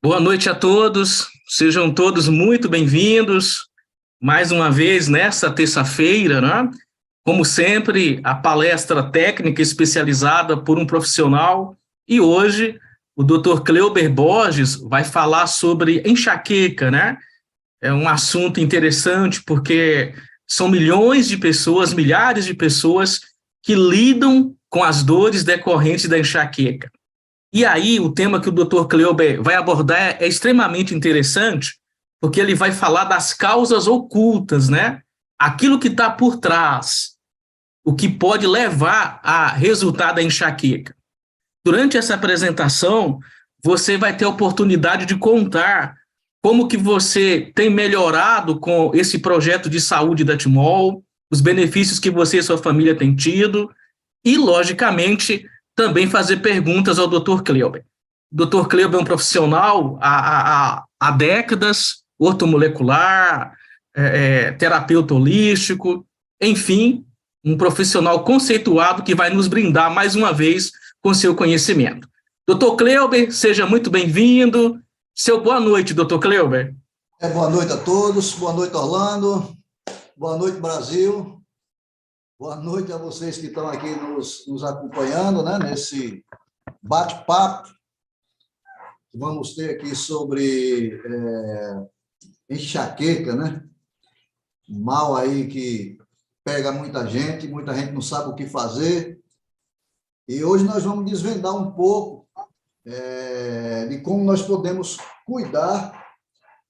Boa noite a todos, sejam todos muito bem-vindos mais uma vez nessa terça-feira, né? Como sempre, a palestra técnica especializada por um profissional e hoje o Dr. Cleuber Borges vai falar sobre enxaqueca, né? É um assunto interessante porque são milhões de pessoas, milhares de pessoas que lidam com as dores decorrentes da enxaqueca. E aí, o tema que o Dr. Cleuber vai abordar é extremamente interessante, porque ele vai falar das causas ocultas, né? Aquilo que está por trás, o que pode levar a resultado da enxaqueca. Durante essa apresentação, você vai ter a oportunidade de contar como que você tem melhorado com esse projeto de saúde da Timol, os benefícios que você e sua família têm tido, e, logicamente, também fazer perguntas ao Dr. Cleuber. O Dr. Cleuber é um profissional há décadas, ortomolecular, terapeuta holístico, enfim, um profissional conceituado que vai nos brindar mais uma vez com seu conhecimento. Dr. Cleuber, seja muito bem-vindo. Seu boa noite, Dr. Cleuber. Boa noite a todos, boa noite, Orlando, boa noite, Brasil, boa noite a vocês que estão aqui nos acompanhando, né, nesse bate-papo que vamos ter aqui sobre enxaqueca, né? Um mal aí que pega muita gente não sabe o que fazer. E hoje nós vamos desvendar um pouco de como nós podemos cuidar,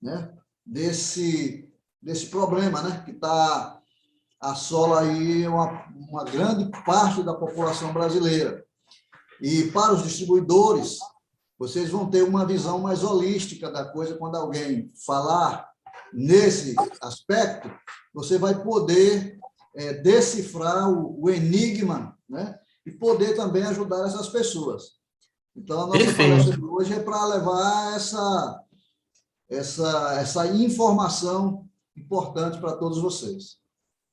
né, desse problema, né, que assola aí uma grande parte da população brasileira. E para os distribuidores, vocês vão ter uma visão mais holística da coisa. Quando alguém falar nesse aspecto, você vai poder decifrar o enigma, né, e poder também ajudar essas pessoas. Então, a nossa palestra de hoje é para levar essa informação importante para todos vocês.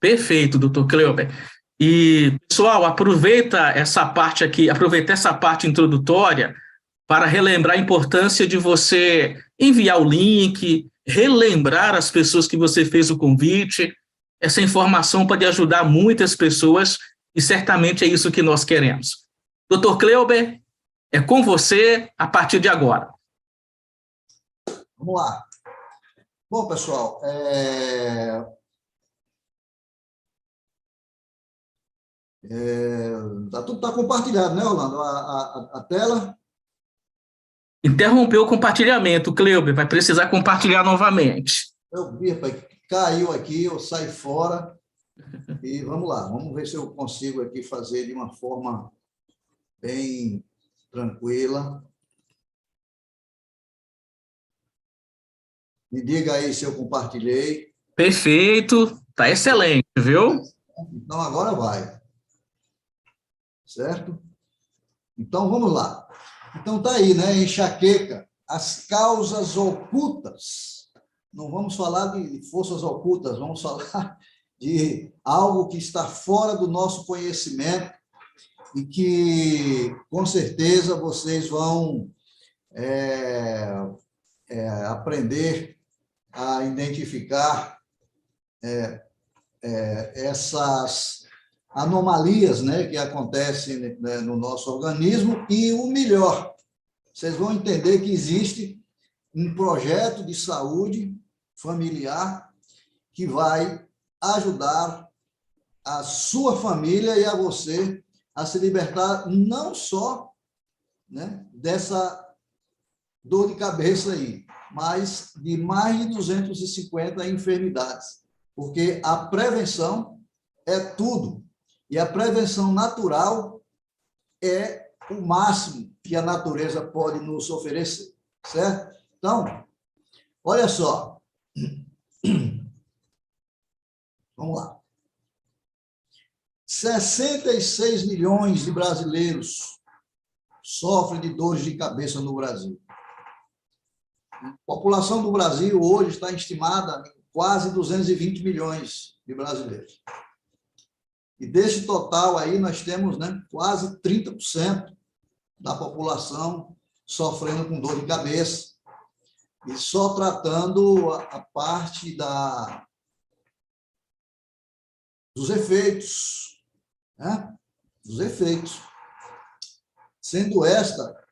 Perfeito, Dr. Cleuber. E, pessoal, aproveita essa parte introdutória para relembrar a importância de você enviar o link, relembrar as pessoas que você fez o convite. Essa informação pode ajudar muitas pessoas e certamente é isso que nós queremos. Dr. Cleuber, é com você a partir de agora. Vamos lá. Bom, pessoal, tudo está compartilhado, né, Orlando? A tela? Interrompeu o compartilhamento, Cleuber, vai precisar compartilhar novamente. Eu vi, rapaz, caiu aqui, eu saio fora e vamos lá, vamos ver se eu consigo aqui fazer de uma forma bem tranquila. Me diga aí se eu compartilhei. Perfeito, tá excelente, viu? Então, agora vai. Certo? Então, vamos lá. Então, tá aí, né? Enxaqueca, as causas ocultas. Não vamos falar de forças ocultas, vamos falar de algo que está fora do nosso conhecimento e que, com certeza, vocês vão aprender a identificar essas anomalias, né, que acontecem, né, no nosso organismo. E o melhor, vocês vão entender que existe um projeto de saúde familiar que vai ajudar a sua família e a você a se libertar não só, né, dessa dor de cabeça aí, mas de mais de 250 enfermidades, porque a prevenção é tudo. E a prevenção natural é o máximo que a natureza pode nos oferecer, certo? Então, olha só. Vamos lá. 66 milhões de brasileiros sofrem de dores de cabeça no Brasil. A população do Brasil hoje está estimada em quase 220 milhões de brasileiros. E desse total aí nós temos, né, quase 30% da população sofrendo com dor de cabeça. e só tratando a parte dos efeitos, né? Dos efeitos. Sendo esta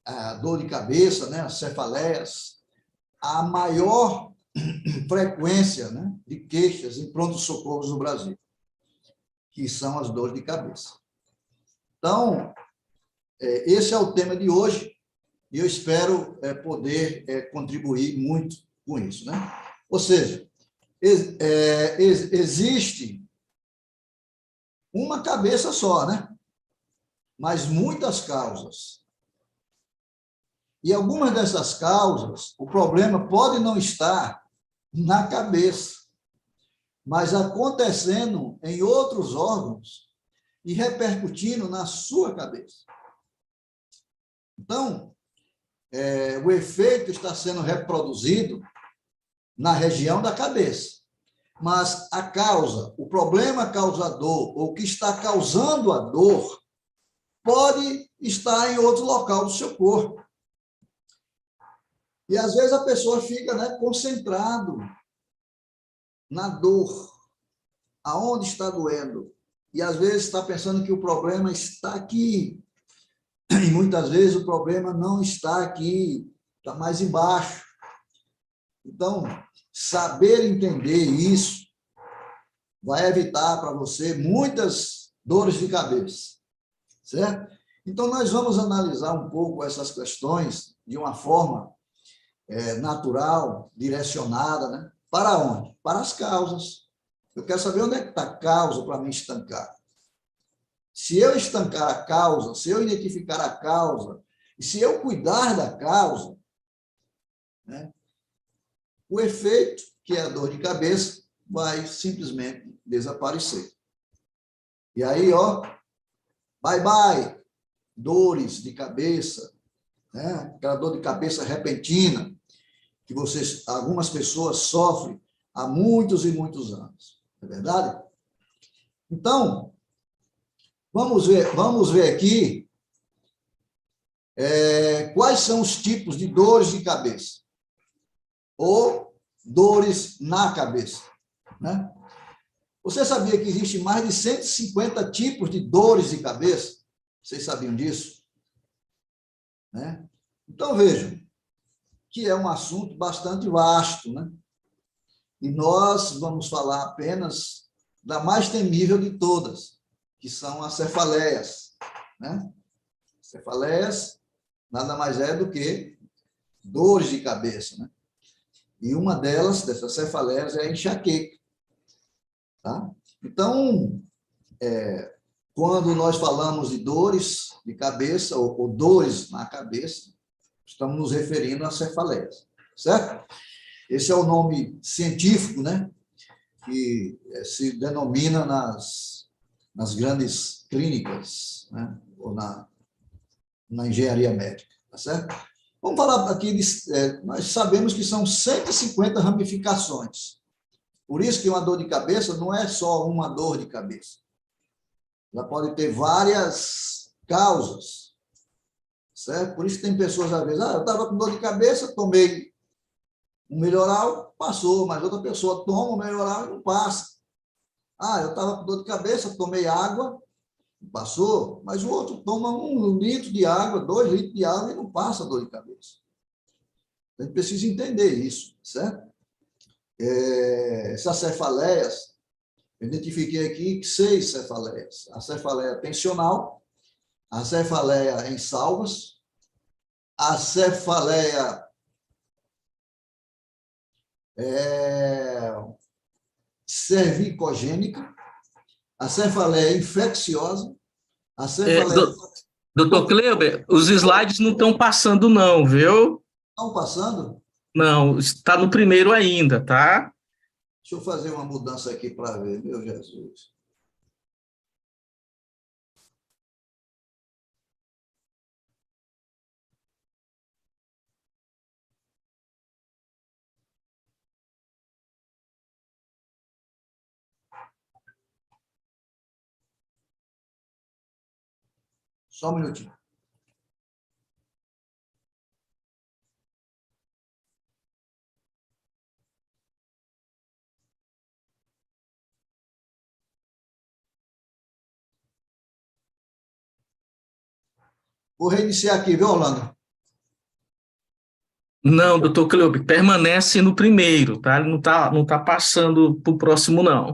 a dor de cabeça, né? As cefaleias, a maior frequência, né? De queixas em pronto-socorros no Brasil, que são as dores de cabeça. Então, esse é o tema de hoje, e eu espero poder contribuir muito com isso, né? Ou seja, existe uma cabeça só, né? Mas muitas causas. E algumas dessas causas, o problema pode não estar na cabeça, mas acontecendo em outros órgãos e repercutindo na sua cabeça. Então, o efeito está sendo reproduzido na região da cabeça, mas a causa, o problema causador, ou que está causando a dor, pode estar em outro local do seu corpo. E, às vezes, a pessoa fica, né, concentrado na dor, aonde está doendo, e, às vezes, está pensando que o problema está aqui, e, muitas vezes, o problema não está aqui, está mais embaixo. Então, saber entender isso vai evitar para você muitas dores de cabeça, certo? Então, nós vamos analisar um pouco essas questões de uma forma natural, direcionada, né? Para onde? Para as causas. Eu quero saber onde é que está a causa para me estancar. Se eu estancar a causa, se eu identificar a causa, e se eu cuidar da causa, né, o efeito, que é a dor de cabeça, vai simplesmente desaparecer. E aí, ó, bye bye, dores de cabeça, né? Aquela dor de cabeça repentina, que algumas pessoas sofrem há muitos e muitos anos. Não é verdade? Então, vamos ver aqui quais são os tipos de dores de cabeça, ou dores na cabeça, né? Você sabia que existe mais de 150 tipos de dores de cabeça? Vocês sabiam disso? Né? Então, vejam, que é um assunto bastante vasto, né? E nós vamos falar apenas da mais temível de todas, que são as cefaleias, né? Cefaleias nada mais é do que dores de cabeça, né? E uma dessas cefaleias, é a enxaqueca, tá? Então, quando nós falamos de dores de cabeça, ou dores na cabeça, estamos nos referindo a cefaleias, certo? Esse é o nome científico, né, que se denomina nas grandes clínicas, né, ou na engenharia médica, tá certo? Vamos falar aqui, nós sabemos que são 150 ramificações. Por isso que uma dor de cabeça não é só uma dor de cabeça. Ela pode ter várias causas, certo? Por isso que tem pessoas, às vezes, eu estava com dor de cabeça, tomei um melhoral, passou, mas outra pessoa toma um melhoral e não passa. Eu estava com dor de cabeça, tomei água, passou, mas o outro toma 1 litro de água, 2 litros de água e não passa a dor de cabeça. A gente precisa entender isso, certo? Essas cefaleias, eu identifiquei aqui 6 cefaleias. A cefaleia tensional, a cefaleia em salvas, a cefaleia cervicogênica, a cefaleia infecciosa, a cefaleia... Doutor Kleber, os slides não estão passando não, viu? Estão passando? Não, está no primeiro ainda, tá? Deixa eu fazer uma mudança aqui para ver, meu Jesus. Só um minutinho. Vou reiniciar aqui, viu, Orlando? Não, doutor Cleube, permanece no primeiro, tá? Ele não tá passando para o próximo, não.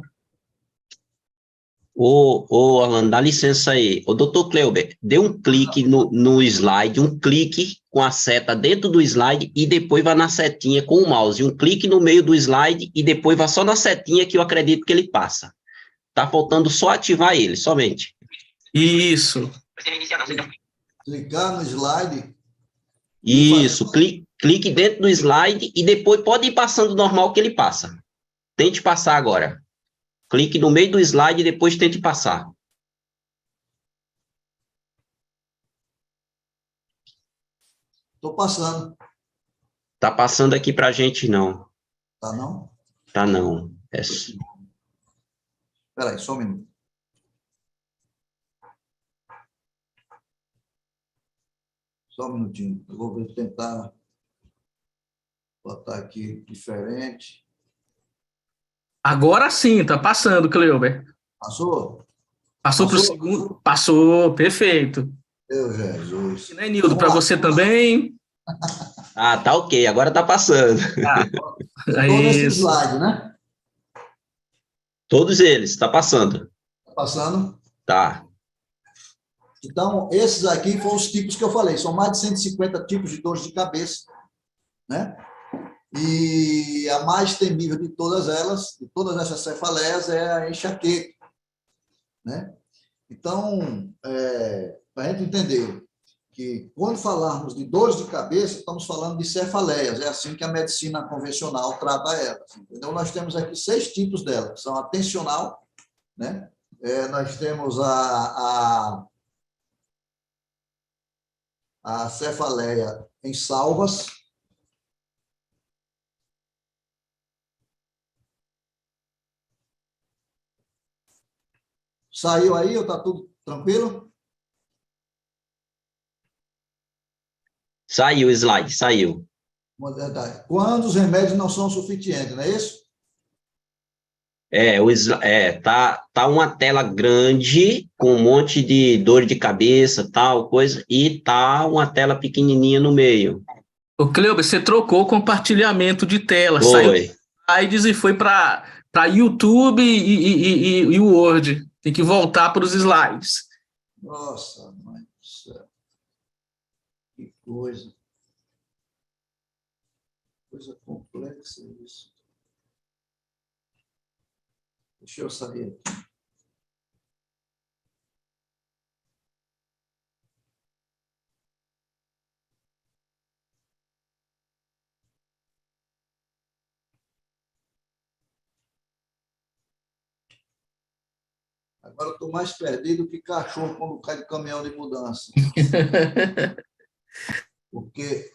Orlando, dá licença aí. Ô, doutor Kleuber, dê um clique no slide, um clique com a seta dentro do slide e depois vá na setinha com o mouse. Um clique no meio do slide e depois vá só na setinha que eu acredito que ele passa. Tá faltando só ativar ele, somente. Isso. Clicar no slide. Isso, clique dentro do slide e depois pode ir passando normal que ele passa. Tente passar agora. Clique no meio do slide e depois tente passar. Estou passando. Tá passando aqui pra gente, não. Tá, não? Tá, não. Espera aí, só um minuto. Só um minutinho. Eu vou tentar botar aqui diferente. Agora sim, tá passando, Cleuber. Passou? Passou para o segundo? Passou, perfeito. Meu Jesus. E, né, Nildo, para você também? Ah, tá ok, agora tá passando. Estou nesse slide, né? Todos eles, tá passando. Tá passando? Tá. Então, esses aqui foram os tipos que eu falei. São mais de 150 tipos de dores de cabeça, né? E a mais temível de todas elas, de todas essas cefaleias, é a enxaqueca, né? Então, para a gente entender que quando falarmos de dores de cabeça, estamos falando de cefaleias, é assim que a medicina convencional trata elas. Então, nós temos aqui 6 tipos delas, são a tensional, né? Nós temos a cefaleia em salvas. Saiu aí ou está tudo tranquilo? Saiu o slide, saiu. Quando os remédios não são suficientes, não é isso? Tá uma tela grande com um monte de dor de cabeça, tal coisa, e tá uma tela pequenininha no meio. Ô, Cleuber, você trocou o compartilhamento de tela, Foi. saiu dos slides e foi para YouTube e o Word. Tem que voltar para os slides. Nossa, mãe do céu. Que coisa. Coisa complexa isso. Deixa eu sair aqui. Agora eu estou mais perdido que cachorro quando cai de caminhão de mudança. Porque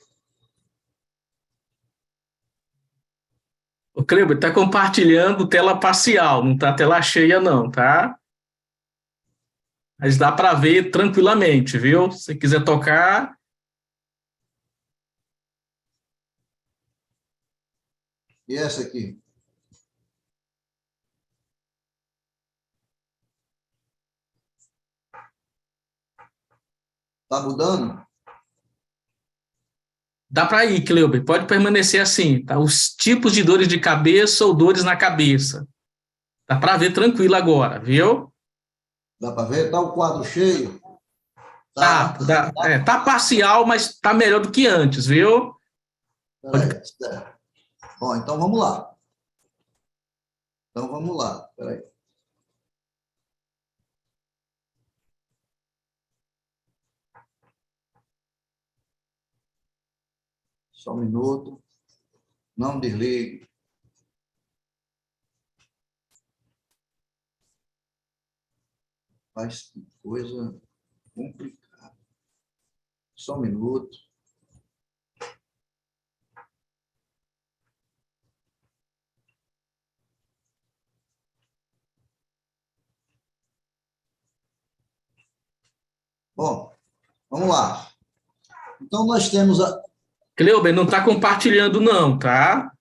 O Cleuber está compartilhando tela parcial, não está tela cheia, não, tá? Mas dá para ver tranquilamente, viu? Se quiser tocar. E essa aqui? Está mudando? Dá para ir, Cleuber, pode permanecer assim, tá? Os tipos de dores de cabeça ou dores na cabeça. Dá para ver tranquilo agora, viu? Dá para ver? Está o quadro cheio? Tá, tá parcial, mas tá melhor do que antes, viu? Peraí, certo. Bom, então vamos lá. Peraí. Só um minuto. Não desligue. Mas que coisa complicada. Só um minuto. Bom, vamos lá. Então, nós temos a... Cleuber, não tá compartilhando não, tá?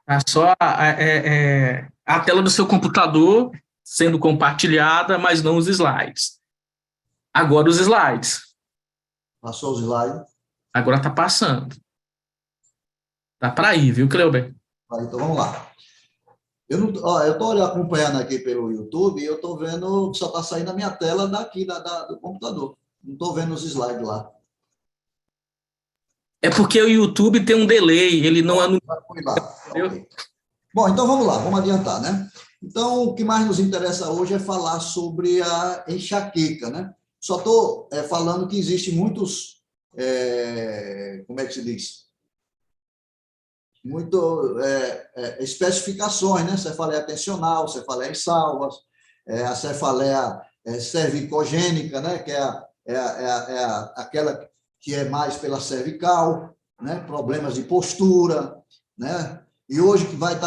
Tá só a tela do seu computador sendo compartilhada, mas não os slides. Agora os slides. Passou os slides. Agora está passando. Tá para ir, viu, Cleuber? Então, vamos lá. Eu estou acompanhando aqui pelo YouTube e eu estou vendo que só está saindo a minha tela daqui, do computador. Não estou vendo os slides lá. É porque o YouTube tem um delay, ele não anuncia. Okay. Bom, então vamos lá, vamos adiantar, né? Então, o que mais nos interessa hoje é falar sobre a enxaqueca, né? Só estou falando que existem muitos, como é que se diz? Especificações, né? Cefaleia tensional, cefaleia em salvas, a cefaleia cervicogênica, né? Que é aquela que é mais pela cervical, né? Problemas de postura, né? E hoje que vai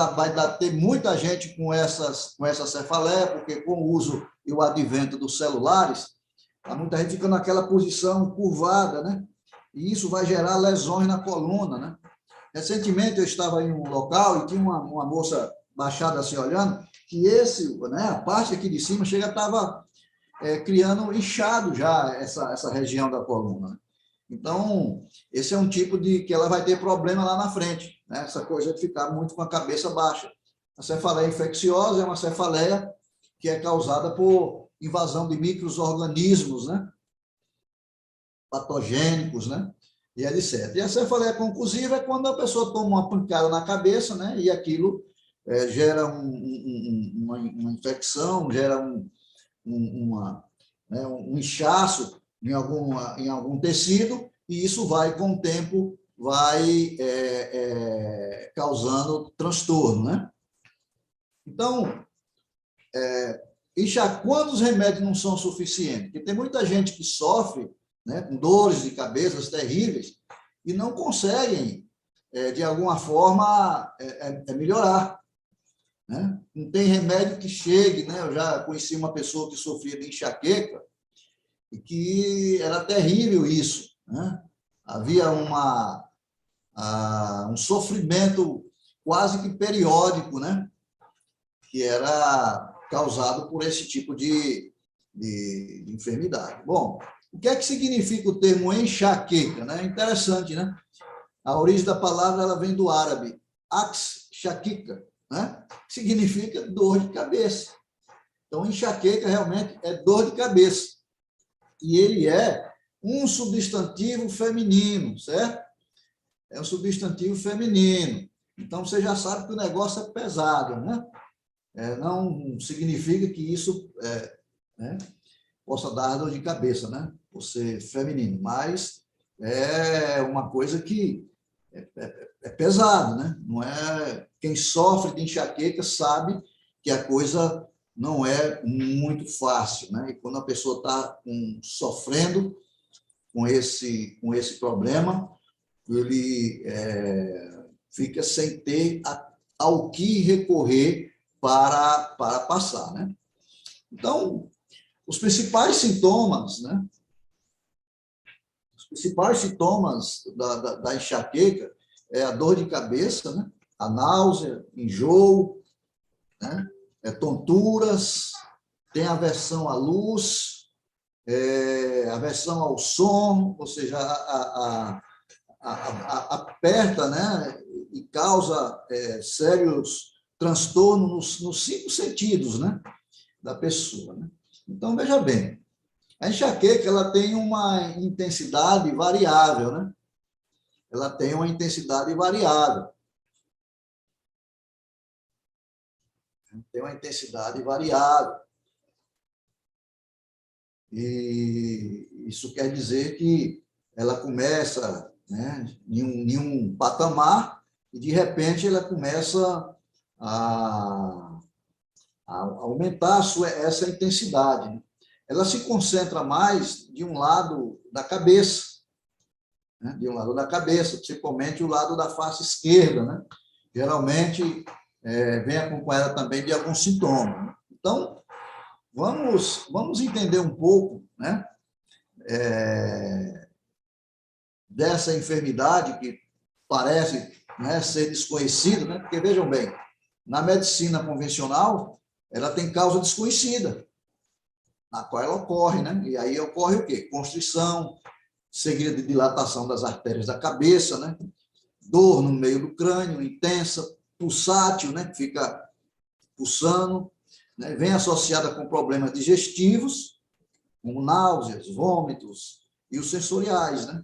ter muita gente com essa cefaleia, porque com o uso e o advento dos celulares, muita gente fica naquela posição curvada, né? E isso vai gerar lesões na coluna, né? Recentemente eu estava em um local e tinha uma moça baixada assim olhando, que a parte aqui de cima estava criando inchado já essa região da coluna, né? Então, esse é um tipo de que ela vai ter problema lá na frente, né? Essa coisa de ficar muito com a cabeça baixa. A cefaleia infecciosa é uma cefaleia que é causada por invasão de micro-organismos, né? Patogênicos, né? E etc. E a cefaleia concussiva é quando a pessoa toma uma pancada na cabeça, né? E aquilo gera uma infecção, gera um inchaço em algum tecido, e isso vai, com o tempo, causando transtorno, né? Então, quando os remédios não são suficientes? Porque tem muita gente que sofre, né, com dores de cabeças terríveis e não conseguem, de alguma forma, melhorar, né? Não tem remédio que chegue, né? Eu já conheci uma pessoa que sofria de enxaqueca e que era terrível isso, né? Havia um sofrimento quase que periódico, né? Que era causado por esse tipo de enfermidade. Bom, o que é que significa o termo enxaqueca, né? Interessante, né? A origem da palavra ela vem do árabe, ax shakika, né? Significa dor de cabeça. Então, enxaqueca realmente é dor de cabeça. E ele é um substantivo feminino, certo? É um substantivo feminino. Então, você já sabe que o negócio é pesado, né? Não significa que isso né, possa dar dor de cabeça, né? Por ser feminino, mas é uma coisa que é pesado, né? Não é, quem sofre de enxaqueca sabe que a coisa não é muito fácil, né? E quando a pessoa está sofrendo com esse problema, ele fica sem ter ao que recorrer para passar, né? Então, os principais sintomas, né? Os principais sintomas da enxaqueca é a dor de cabeça, né? A náusea, enjoo, né? Tonturas, tem aversão à luz, aversão ao som, ou seja, aperta, né? E causa sérios transtornos nos 5 sentidos, né? Da pessoa, né? Então, veja bem, a enxaqueca ela tem uma intensidade variável, né? Ela tem uma intensidade variável. Tem uma intensidade variável. E isso quer dizer que ela começa, né, em um patamar e, de repente, ela começa a aumentar essa intensidade, né? Ela se concentra mais de um lado da cabeça, né? De um lado da cabeça, principalmente o lado da face esquerda, né? Geralmente vem acompanhada também de alguns sintomas, né? Então, vamos entender um pouco, né? Dessa enfermidade que parece, né, ser desconhecida, né? Porque, vejam bem, na medicina convencional, ela tem causa desconhecida, na qual ela ocorre, né? E aí ocorre o quê? Constrição, seguida de dilatação das artérias da cabeça, né? Dor no meio do crânio, intensa, pulsátil, né? Fica pulsando, né? Vem associada com problemas digestivos, como náuseas, vômitos e os sensoriais, né?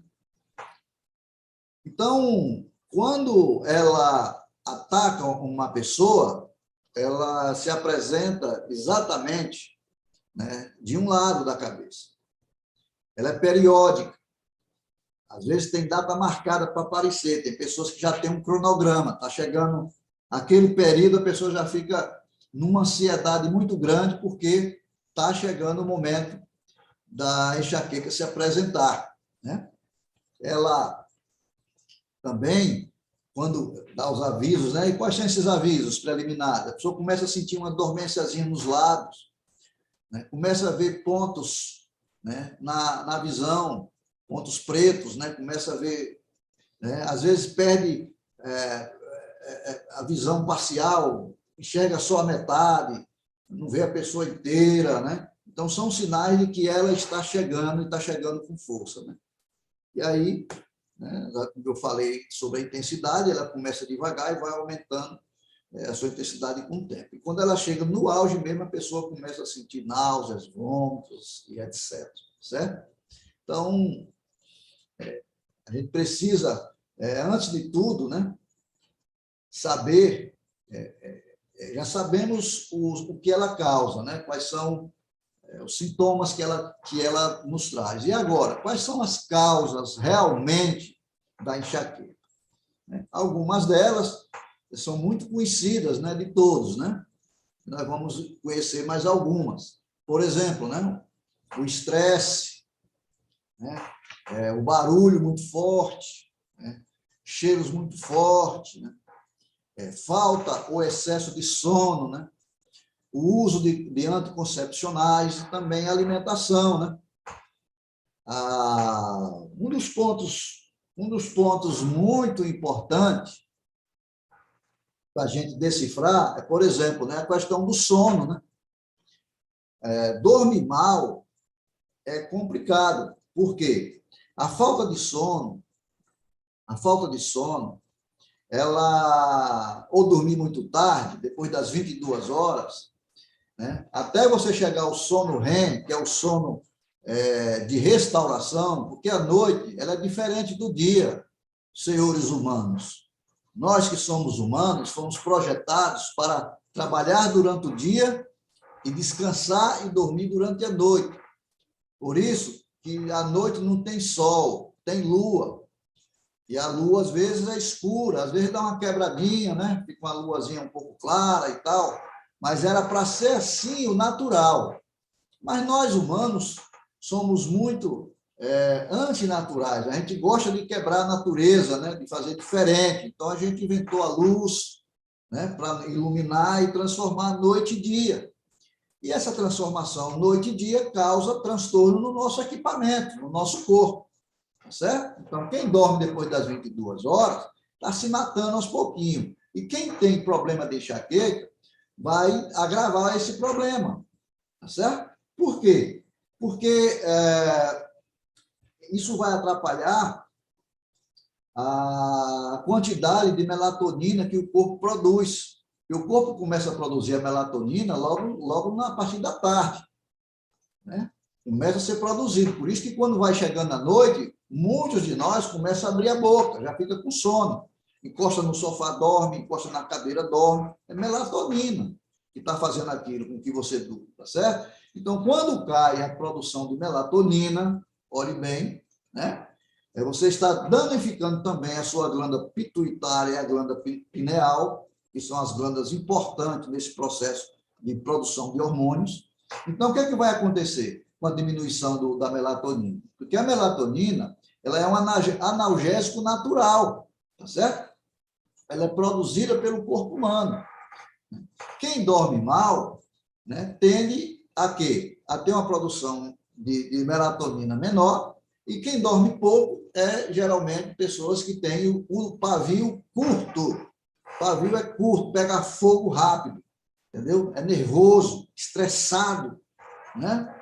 Então, quando ela ataca uma pessoa, ela se apresenta exatamente, né, de um lado da cabeça. Ela é periódica. Às vezes tem data marcada para aparecer. Tem pessoas que já têm um cronograma. Está chegando aquele período, a pessoa já fica numa ansiedade muito grande porque está chegando o momento da enxaqueca se apresentar, né? Ela também, quando dá os avisos, né? E quais são esses avisos preliminares? A pessoa começa a sentir uma dormênciazinha nos lábios, né? Começa a ver pontos, né, na visão, pontos pretos, né? Começa a ver, né? Às vezes perde a visão parcial, enxerga só a metade, não vê a pessoa inteira, né? Então, são sinais de que ela está chegando e está chegando com força, né? E aí, né, eu falei sobre a intensidade, ela começa devagar e vai aumentando a sua intensidade com o tempo. E quando ela chega no auge mesmo, a pessoa começa a sentir náuseas, vômitos e etc. Certo? Então, a gente precisa, antes de tudo, né, saber, já sabemos o que ela causa, né? Quais são os sintomas que ela nos traz. E agora, quais são as causas realmente da enxaqueca? Algumas delas são muito conhecidas, né, de todos, né? Nós vamos conhecer mais algumas. Por exemplo, né, o estresse, né, o barulho muito forte, né, cheiros muito fortes, né, falta ou excesso de sono, né? O uso de anticoncepcionais e também a alimentação, né? Um dos pontos muito importantes para a gente decifrar é, por exemplo, né, a questão do sono, né? Dormir mal é complicado, porque a falta de sono, ela, ou dormir muito tarde, depois das 22 horas, né? Até você chegar ao sono REM, que é o sono de restauração, porque a noite ela é diferente do dia, senhores humanos. Nós que somos humanos, fomos projetados para trabalhar durante o dia e descansar e dormir durante a noite. Por isso que à noite não tem sol, tem lua. E a lua, às vezes, é escura, às vezes dá uma quebradinha, né? Fica uma luazinha um pouco clara e tal. Mas era para ser assim o natural. Mas nós, humanos, somos muito antinaturais. A gente gosta de quebrar a natureza, né? De fazer diferente. Então, a gente inventou a luz, né? Para iluminar e transformar noite e dia. E essa transformação noite e dia causa transtorno no nosso equipamento, no nosso corpo. Tá certo? Então, quem dorme depois das 22 horas está se matando aos pouquinhos. E quem tem problema de enxaqueca vai agravar esse problema, tá certo? Por quê? Porque isso vai atrapalhar a quantidade de melatonina que o corpo produz. E o corpo começa a produzir a melatonina logo na partir da tarde, né? Começa a ser produzido. Por isso que quando vai chegando a noite, muitos de nós começam a abrir a boca, já fica com sono. Encosta no sofá, dorme, encosta na cadeira, dorme. É melatonina que está fazendo aquilo com que você durma, tá certo? Então, quando cai a produção de melatonina, olhe bem, né? Você está danificando também a sua glândula pituitária e a glândula pineal, que são as glândulas importantes nesse processo de produção de hormônios. Então, o que é que vai acontecer com a diminuição da melatonina? Porque a melatonina, ela é um analgésico natural, tá certo? Ela é produzida pelo corpo humano. Quem dorme mal, né, tende a quê? A ter uma produção de melatonina menor, e quem dorme pouco geralmente pessoas que têm o pavio curto. O pavio é curto, pega fogo rápido. entendeu? É nervoso, estressado, né?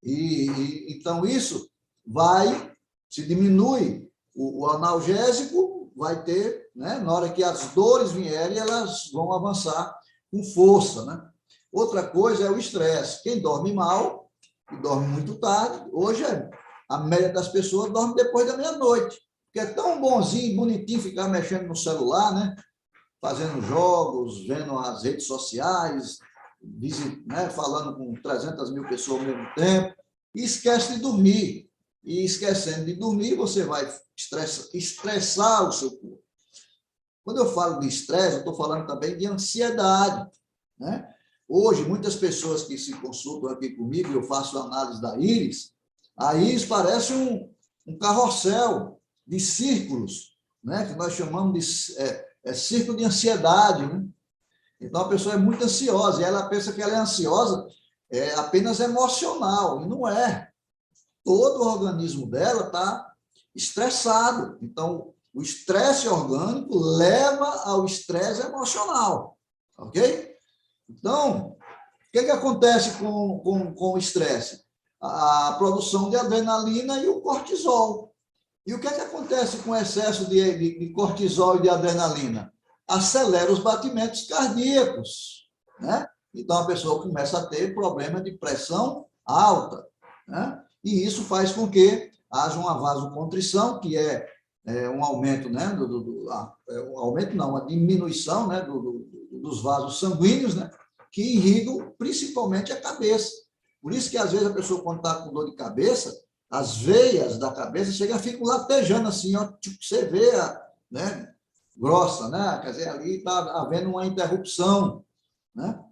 Então, isso vai, se diminui o analgésico, vai ter, né? Na hora que as dores vierem, elas vão avançar com força, né? Outra coisa é o estresse. Quem dorme mal, e dorme muito tarde, hoje a média das pessoas dorme depois da meia-noite, porque é tão bonzinho, bonitinho ficar mexendo no celular, né? Fazendo jogos, vendo as redes sociais, né? Falando com 300 mil pessoas ao mesmo tempo, e esquece de dormir. E esquecendo de dormir, você vai estressar o seu corpo. Quando eu falo de estresse, eu estou falando também de ansiedade, né? Hoje, muitas pessoas que se consultam aqui comigo, eu faço análise da íris, a íris parece um carrossel de círculos, né? Que nós chamamos de círculo de ansiedade, né? Então, a pessoa é muito ansiosa, e ela pensa que ela é ansiosa apenas emocional, e não é. Todo o organismo dela está estressado. Então, o estresse orgânico leva ao estresse emocional, ok? Então, o que acontece com o estresse? A produção de adrenalina e o cortisol. E o que acontece com o excesso de cortisol e de adrenalina? Acelera os batimentos cardíacos, né? Então, a pessoa começa a ter problema de pressão alta, né? E isso faz com que haja uma vasoconstrição, que é um aumento, né? Um aumento não, uma diminuição, né? Dos vasos sanguíneos, né? Que irrigam principalmente a cabeça. Por isso que, às vezes, a pessoa, quando está com dor de cabeça, as veias da cabeça ficam latejando assim, ó, tipo, você vê, né? Grossa, né? Quer dizer, ali está havendo uma interrupção, né?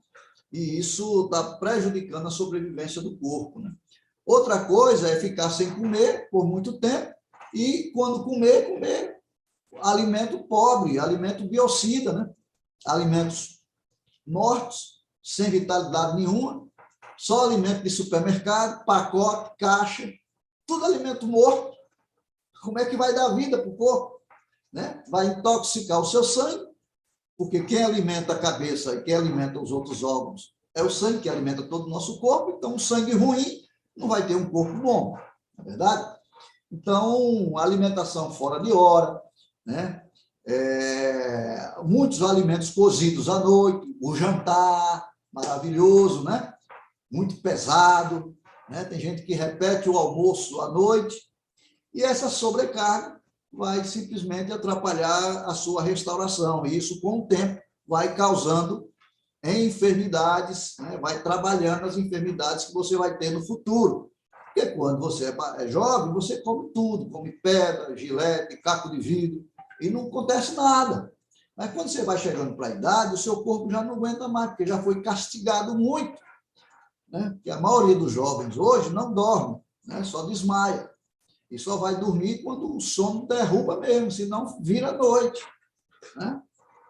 E isso está prejudicando a sobrevivência do corpo, né? Outra coisa é ficar sem comer por muito tempo e, quando comer alimento pobre, alimento biocida, né? Alimentos mortos, sem vitalidade nenhuma, só alimento de supermercado, pacote, caixa, tudo alimento morto. Como é que vai dar vida para o corpo? Né? Vai intoxicar o seu sangue, porque quem alimenta a cabeça e quem alimenta os outros órgãos é o sangue que alimenta todo o nosso corpo. Então, o sangue ruim não vai ter um corpo bom, não é verdade? Então, alimentação fora de hora, né? Muitos alimentos cozidos à noite, o jantar maravilhoso, né? Muito pesado, né? Tem gente que repete o almoço à noite, e essa sobrecarga vai simplesmente atrapalhar a sua restauração, e isso, com o tempo, vai causando enfermidades, né? Vai trabalhando as enfermidades que você vai ter no futuro. Porque quando você é jovem, você come tudo, come pedra, gilete, caco de vidro, e não acontece nada. Mas quando você vai chegando para a idade, o seu corpo já não aguenta mais, porque já foi castigado muito, né? Porque a maioria dos jovens hoje não dorme, né? Só desmaia. E só vai dormir quando o sono derruba mesmo, senão vira noite, né?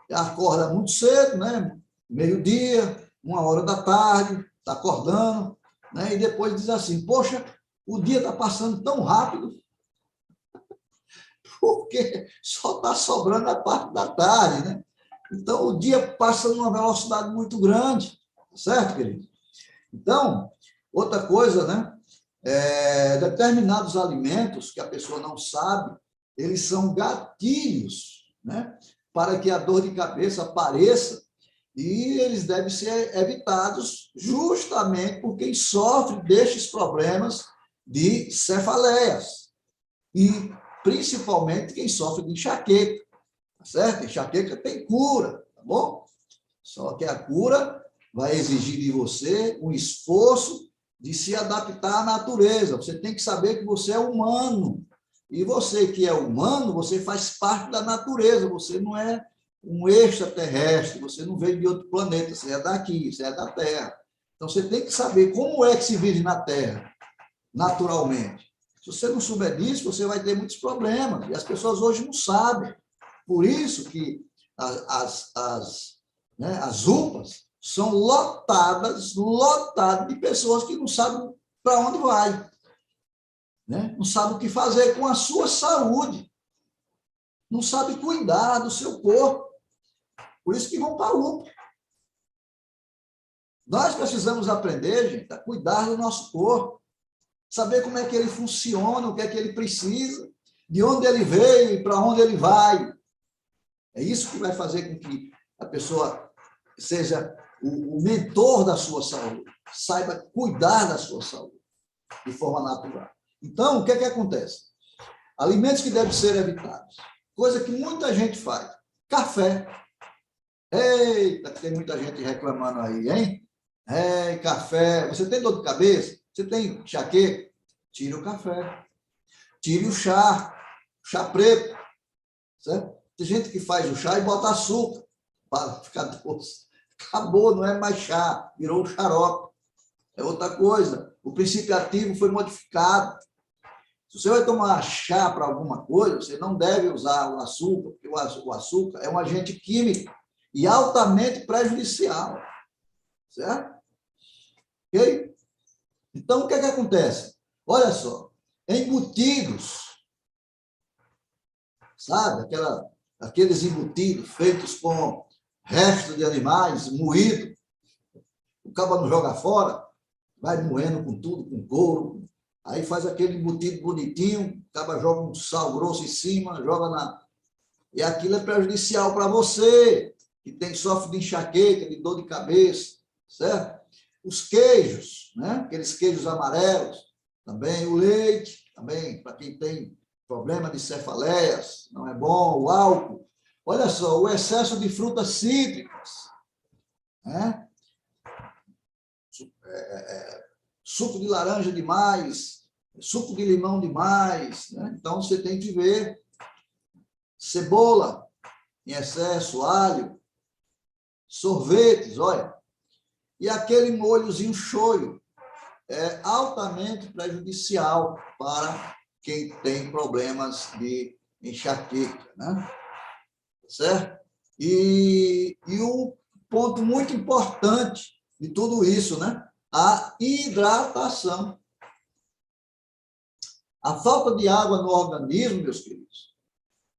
E acorda muito cedo, né? Meio-dia, 1h da tarde, está acordando, né? E depois diz assim, poxa, o dia está passando tão rápido, porque só está sobrando a parte da tarde, né? Então, o dia passa numa velocidade muito grande, certo, querido? Então, outra coisa, né? Determinados alimentos que a pessoa não sabe, eles são gatilhos, né? Para que a dor de cabeça apareça, e eles devem ser evitados justamente por quem sofre destes problemas de cefaleias, e principalmente quem sofre de enxaqueca, tá certo? Enxaqueca tem cura, tá bom? Só que a cura vai exigir de você um esforço de se adaptar à natureza. Você tem que saber que você é humano, e você que é humano, você faz parte da natureza, você não é um extraterrestre, você não veio de outro planeta, você é daqui, você é da Terra. Então, você tem que saber como é que se vive na Terra, naturalmente. Se você não souber disso, você vai ter muitos problemas, e as pessoas hoje não sabem. Por isso que as UPAs são lotadas de pessoas que não sabem para onde vai, né? Não sabem o que fazer com a sua saúde, não sabem cuidar do seu corpo, por isso que vão para a UPA. Nós precisamos aprender, gente, a cuidar do nosso corpo, saber como é que ele funciona, o que é que ele precisa, de onde ele veio e para onde ele vai. É isso que vai fazer com que a pessoa seja o mentor da sua saúde, saiba cuidar da sua saúde de forma natural. Então, o que é que acontece? Alimentos que devem ser evitados. Coisa que muita gente faz. Café. Eita, tem muita gente reclamando aí, hein? Café. Você tem dor de cabeça? Você tem enxaqueca? Tire o café. Tire o chá preto. Certo? Tem gente que faz o chá e bota açúcar para ficar doce. Acabou, não é mais chá, virou um xarope. É outra coisa. O princípio ativo foi modificado. Se você vai tomar chá para alguma coisa, você não deve usar o açúcar, porque o açúcar é um agente químico e altamente prejudicial. Certo? Ok? Então, o que é que acontece? Olha só, embutidos, sabe? Aqueles embutidos feitos com restos de animais, moído, o cabo não joga fora, vai moendo com tudo, com couro, aí faz aquele embutido bonitinho, o cabo joga um sal grosso em cima, joga na... E aquilo é prejudicial para você, que sofre de enxaqueca, de dor de cabeça, certo? Os queijos, né? Aqueles queijos amarelos, também o leite, também para quem tem problema de cefaleias, não é bom, o álcool. Olha só, o excesso de frutas cítricas, né? Suco de laranja demais, suco de limão demais, né? Então você tem que ver cebola em excesso, alho, sorvetes, olha, e aquele molhozinho shoyu é altamente prejudicial para quem tem problemas de enxaqueca, né? Certo? E um ponto muito importante de tudo isso, né? A hidratação. A falta de água no organismo, meus queridos,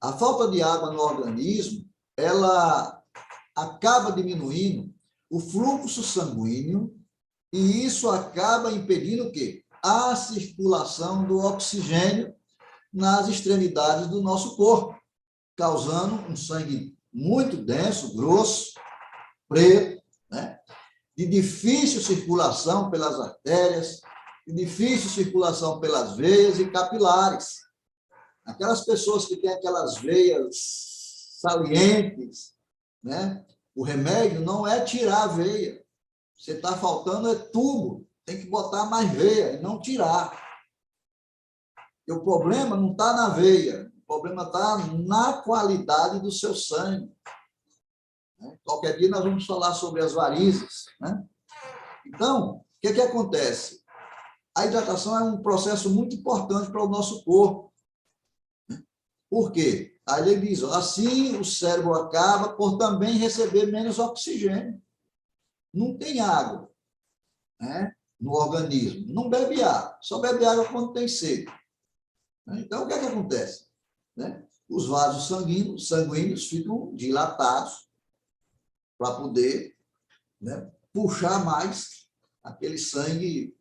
a falta de água no organismo, ela acaba diminuindo o fluxo sanguíneo e isso acaba impedindo o quê? A circulação do oxigênio nas extremidades do nosso corpo, causando um sangue muito denso, grosso, preto, né? De difícil circulação pelas artérias, de difícil circulação pelas veias e capilares. Aquelas pessoas que têm aquelas veias salientes, né? O remédio não é tirar a veia. Você está faltando é tubo. Tem que botar mais veia e não tirar. E o problema não está na veia. O problema está na qualidade do seu sangue. Qualquer dia nós vamos falar sobre as varizes, né? Então, o que acontece? A hidratação é um processo muito importante para o nosso corpo. Por quê? Aí ele diz, assim o cérebro acaba por também receber menos oxigênio. Não tem água, né, no organismo. Não bebe água. Só bebe água quando tem sede. Então, o que acontece? Né? Os vasos sanguíneos ficam dilatados para poder, né, puxar mais aquele sangue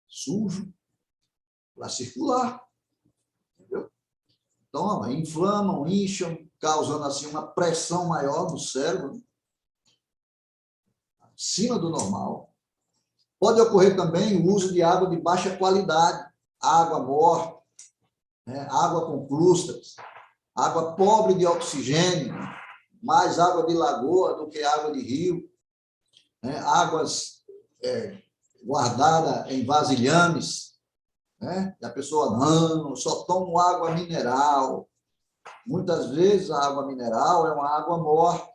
sujo para circular. Entendeu? Então, inflamam, incham, causando assim uma pressão maior no cérebro, acima do normal. Pode ocorrer também o uso de água de baixa qualidade, água morta, né, água com crustas, água pobre de oxigênio, mais água de lagoa do que água de rio, né, águas guardadas em vasilhames, né, e a pessoa não, só toma água mineral. Muitas vezes a água mineral é uma água morta,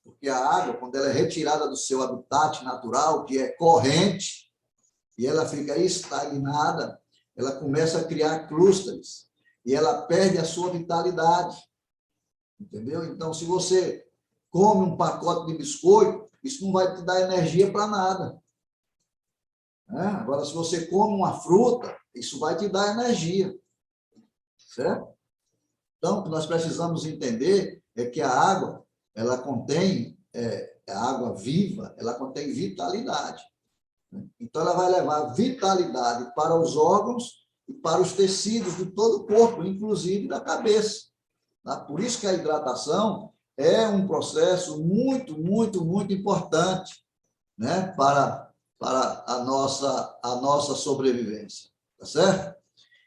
porque a água, quando ela é retirada do seu habitat natural, que é corrente, e ela fica estagnada, ela começa a criar clústeres, e ela perde a sua vitalidade. Entendeu? Então, se você come um pacote de biscoito, isso não vai te dar energia para nada. Agora, se você come uma fruta, isso vai te dar energia. Certo? Então, o que nós precisamos entender é que a água, ela contém a água viva, ela contém vitalidade. Então, ela vai levar vitalidade para os órgãos e para os tecidos de todo o corpo, inclusive da cabeça. Tá? Por isso que a hidratação é um processo muito, muito, muito importante, né? para a nossa sobrevivência. Tá certo?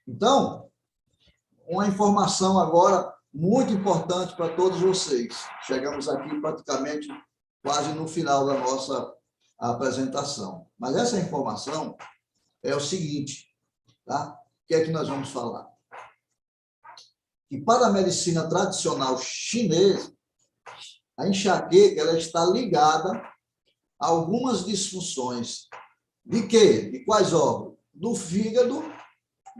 Então, uma informação agora muito importante para todos vocês. Chegamos aqui praticamente quase no final da nossa apresentação. Mas essa informação é o seguinte, tá? O que é que nós vamos falar? Que para a medicina tradicional chinesa, a enxaqueca ela está ligada a algumas disfunções. De quê? De quais órgãos? Do fígado,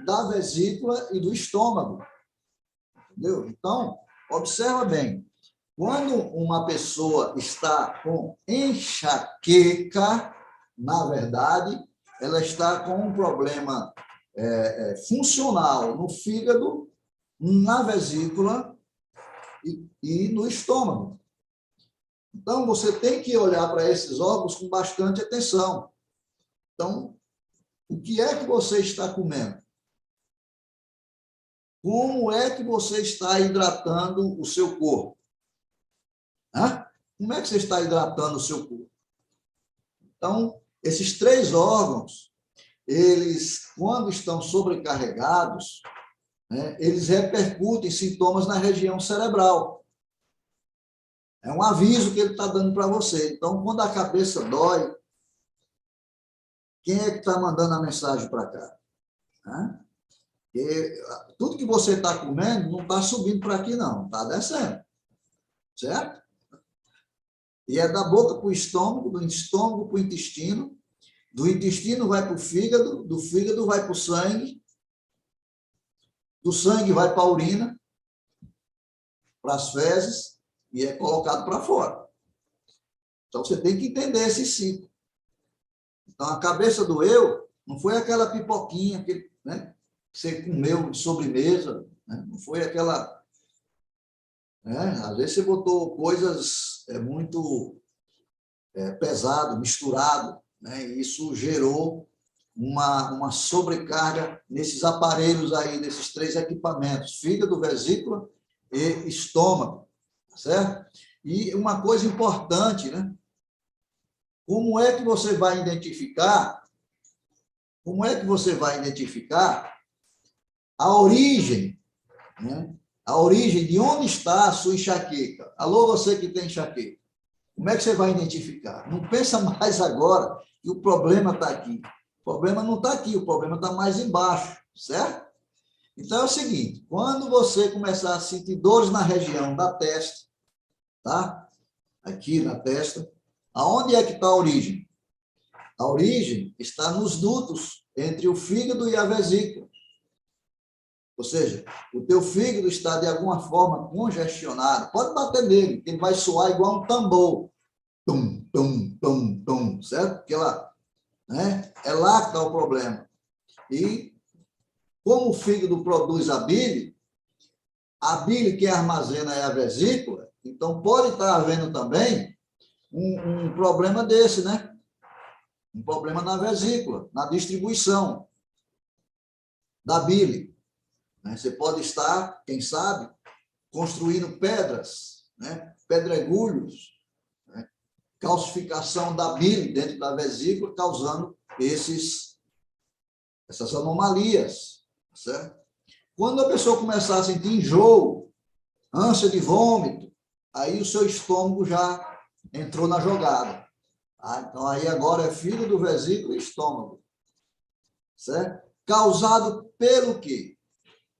da vesícula e do estômago. Entendeu? Então, observa bem. Quando uma pessoa está com enxaqueca, na verdade, ela está com um problema funcional no fígado, na vesícula e no estômago. Então, você tem que olhar para esses órgãos com bastante atenção. Então, o que é que você está comendo? Como é que você está hidratando o seu corpo? Como é que você está hidratando o seu corpo? Então, esses 3 órgãos, eles, quando estão sobrecarregados, né, eles repercutem sintomas na região cerebral. É um aviso que ele está dando para você. Então, quando a cabeça dói, quem é que está mandando a mensagem para cá? E tudo que você está comendo não está subindo para aqui, não. Está descendo. Certo? E é da boca para o estômago, do estômago para o intestino, do intestino vai para o fígado, do fígado vai para o sangue, do sangue vai para a urina, para as fezes, e é colocado para fora. Então, você tem que entender esse ciclo. Então, a cabeça doeu, não foi aquela pipoquinha que você comeu de sobremesa, né? Não foi aquela... Às vezes você botou coisas muito pesado, misturado, né? E isso gerou uma sobrecarga nesses aparelhos aí, nesses 3 equipamentos, fígado, vesícula e estômago, certo? E uma coisa importante, né? Como é que você vai identificar a origem, né? A origem de onde está a sua enxaqueca? Alô, você que tem enxaqueca. Como é que você vai identificar? Não pensa mais agora que o problema está aqui. O problema não está aqui, o problema está mais embaixo, certo? Então é o seguinte, quando você começar a sentir dores na região da testa, tá? Aqui na testa, aonde é que está a origem? A origem está nos dutos entre o fígado e a vesícula. Ou seja, o teu fígado está de alguma forma congestionado. Pode bater nele, que ele vai soar igual um tambor. Tum, tum, tum, tum, certo? Porque lá, né? É lá que está o problema. E como o fígado produz a bile quem armazena é a vesícula, então pode estar havendo também um problema desse, né? Um problema na vesícula, na distribuição da bile. Você pode estar, quem sabe, construindo pedras, né? Pedregulhos, né? Calcificação da bile dentro da vesícula, causando essas anomalias, certo? Quando a pessoa começar a sentir enjoo, ânsia de vômito, aí o seu estômago já entrou na jogada. Então, aí agora é fígado, vesícula e estômago, certo? Causado pelo quê?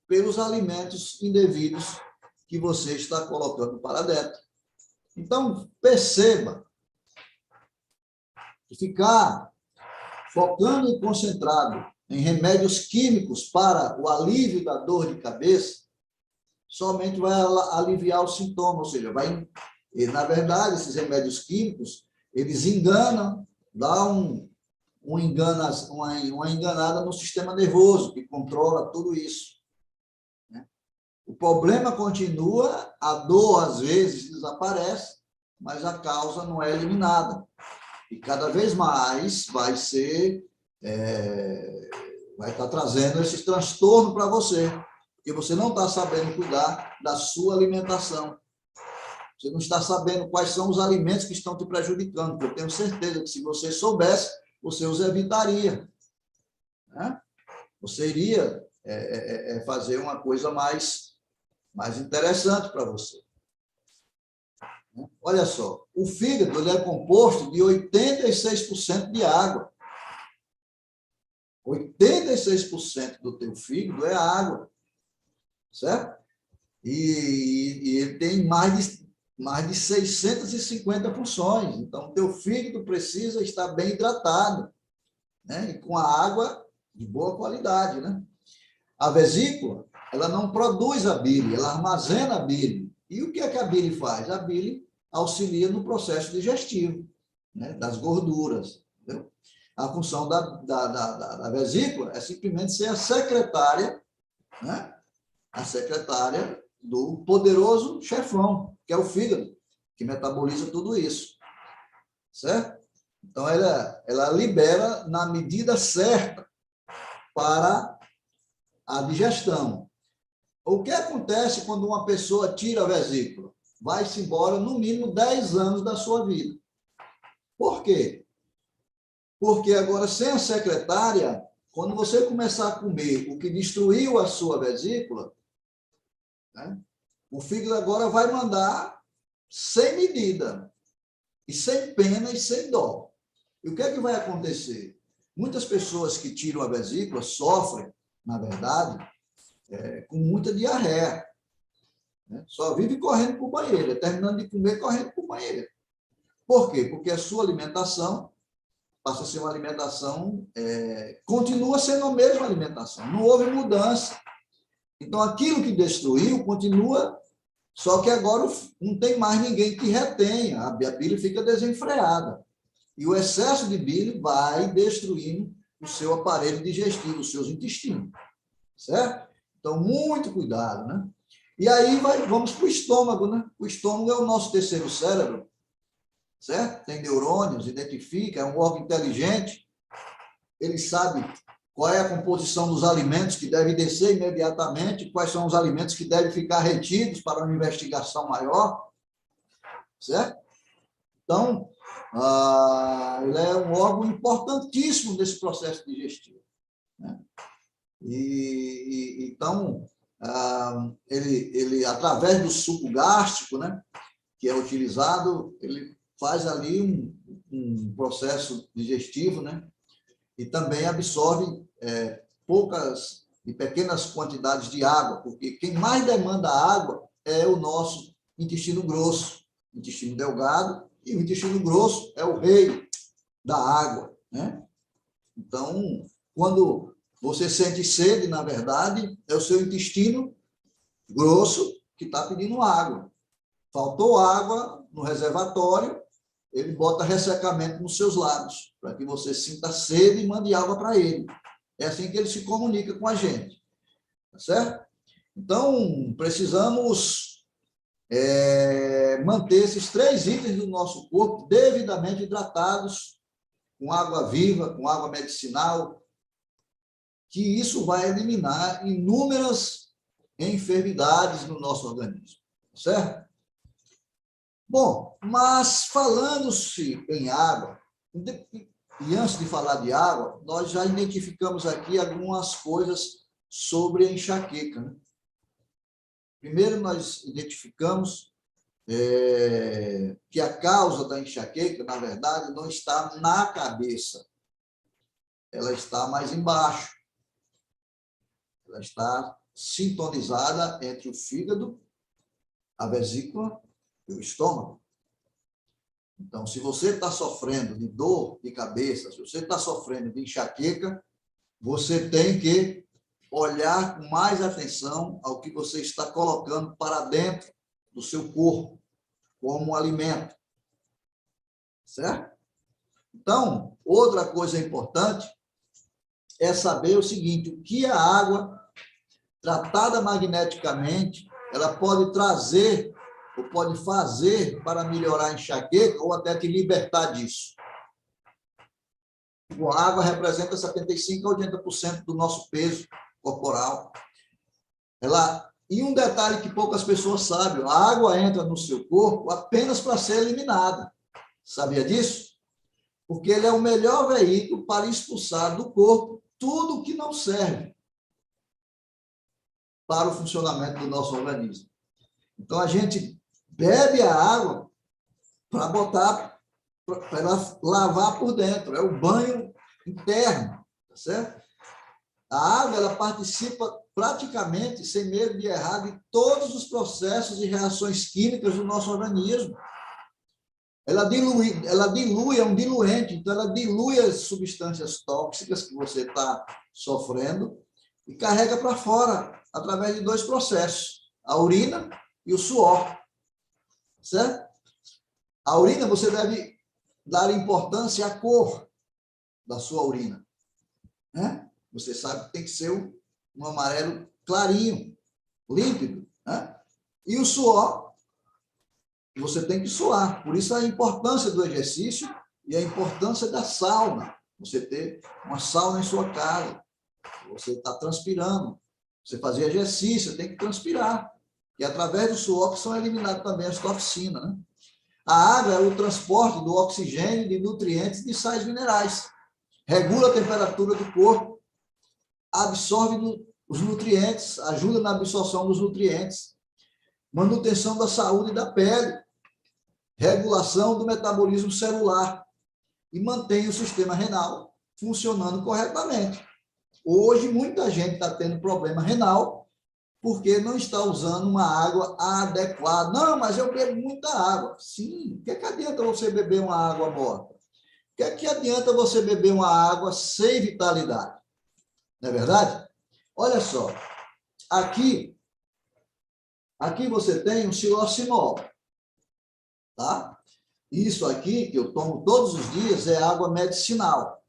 Pelos alimentos indevidos que você está colocando para dentro. Então, perceba que ficar focando e concentrado em remédios químicos para o alívio da dor de cabeça somente vai aliviar o sintoma, ou seja, na verdade, esses remédios químicos, eles enganam, dão uma enganada no sistema nervoso, que controla tudo isso. O problema continua, a dor às vezes desaparece, mas a causa não é eliminada. E cada vez mais vai estar trazendo esse transtorno para você, porque você não está sabendo cuidar da sua alimentação. Você não está sabendo quais são os alimentos que estão te prejudicando, porque eu tenho certeza que se você soubesse, você os evitaria, né? Você iria fazer uma coisa mais interessante para você. Olha só, o fígado ele é composto de 86% de água. 86% do teu fígado é água, certo? E ele tem mais de 650 funções. Então, o teu fígado precisa estar bem hidratado, né? E com a água de boa qualidade, né? A vesícula, ela não produz a bile, ela armazena a bile. E o que é que a bile faz? A bile auxilia no processo digestivo, né? Das gorduras, entendeu? A função da vesícula é simplesmente ser a secretária, né? A secretária do poderoso chefão, que é o fígado, que metaboliza tudo isso, certo? Então, ela libera na medida certa para a digestão. O que acontece quando uma pessoa tira a vesícula? Vai-se embora no mínimo 10 anos da sua vida. Por quê? Porque agora, sem a secretária, quando você começar a comer o que destruiu a sua vesícula, né, o fígado agora vai mandar sem medida, e sem pena e sem dó. E o que é que vai acontecer? Muitas pessoas que tiram a vesícula sofrem, na verdade, com muita diarreia, né? Só vive correndo para o banheiro, terminando de comer, correndo para o banheiro. Por quê? Porque a sua alimentação passa a ser uma alimentação, continua sendo a mesma alimentação, não houve mudança. Então, aquilo que destruiu continua, só que agora não tem mais ninguém que retenha, a bile fica desenfreada. E o excesso de bile vai destruindo o seu aparelho digestivo, os seus intestinos, certo? Então, muito cuidado, né? E aí vamos para o estômago, né? O estômago é o nosso terceiro cérebro, certo? Tem neurônios, identifica, é um órgão inteligente, ele sabe qual é a composição dos alimentos que devem descer imediatamente, quais são os alimentos que devem ficar retidos para uma investigação maior, certo? Então, ele é um órgão importantíssimo nesse processo digestivo, né? Então, ele, através do suco gástrico, né, que é utilizado, ele faz ali um processo digestivo, né, e também absorve poucas e pequenas quantidades de água, porque quem mais demanda água é o nosso intestino grosso, intestino delgado, e o intestino grosso é o rei da água, né? Então, quando você sente sede, na verdade, é o seu intestino grosso que está pedindo água. Faltou água no reservatório, ele bota ressecamento nos seus lábios, para que você sinta sede e mande água para ele. É assim que ele se comunica com a gente. Tá certo? Então, precisamos manter esses 3 itens do nosso corpo devidamente hidratados, com água viva, com água medicinal, que isso vai eliminar inúmeras enfermidades no nosso organismo. Certo? Bom, mas falando-se em água, e antes de falar de água, nós já identificamos aqui algumas coisas sobre a enxaqueca, né? Primeiro, nós identificamos que a causa da enxaqueca, na verdade, não está na cabeça, ela está mais embaixo. Ela está sintonizada entre o fígado, a vesícula e o estômago. Então, se você está sofrendo de dor de cabeça, se você está sofrendo de enxaqueca, você tem que olhar com mais atenção ao que você está colocando para dentro do seu corpo, como um alimento. Certo? Então, outra coisa importante é saber o seguinte, o que a água tratada magneticamente, ela pode trazer ou pode fazer para melhorar a enxaqueca ou até te libertar disso? A água representa 75% a 80% do nosso peso corporal. E um detalhe que poucas pessoas sabem, a água entra no seu corpo apenas para ser eliminada. Sabia disso? Porque ele é o melhor veículo para expulsar do corpo tudo que não serve para o funcionamento do nosso organismo. Então, a gente bebe a água para botar, para ela lavar por dentro. É o banho interno, tá certo? A água, ela participa praticamente, sem medo de errar, de todos os processos e reações químicas do nosso organismo. Ela dilui, é um diluente, então ela dilui as substâncias tóxicas que você está sofrendo e carrega para fora, através de dois processos, a urina e o suor, certo? A urina, você deve dar importância à cor da sua urina, né? Você sabe que tem que ser um amarelo clarinho, límpido, né? E o suor, você tem que suar. Por isso a importância do exercício e a importância da sauna. Você ter uma sauna em sua casa. Você está transpirando. Você fazer exercício, tem que transpirar. E através do suor que são eliminadas também as toxinas, né? A água é o transporte do oxigênio, de nutrientes e de sais minerais. Regula a temperatura do corpo, absorve os nutrientes, ajuda na absorção dos nutrientes, manutenção da saúde da pele, regulação do metabolismo celular e mantém o sistema renal funcionando corretamente. Hoje, muita gente está tendo problema renal porque não está usando uma água adequada. Não, mas eu bebo muita água. Sim, o que adianta você beber uma água morta? O que adianta você beber uma água sem vitalidade? Não é verdade? Olha só, aqui você tem um xilocimol, tá? Isso aqui, que eu tomo todos os dias, é água medicinal,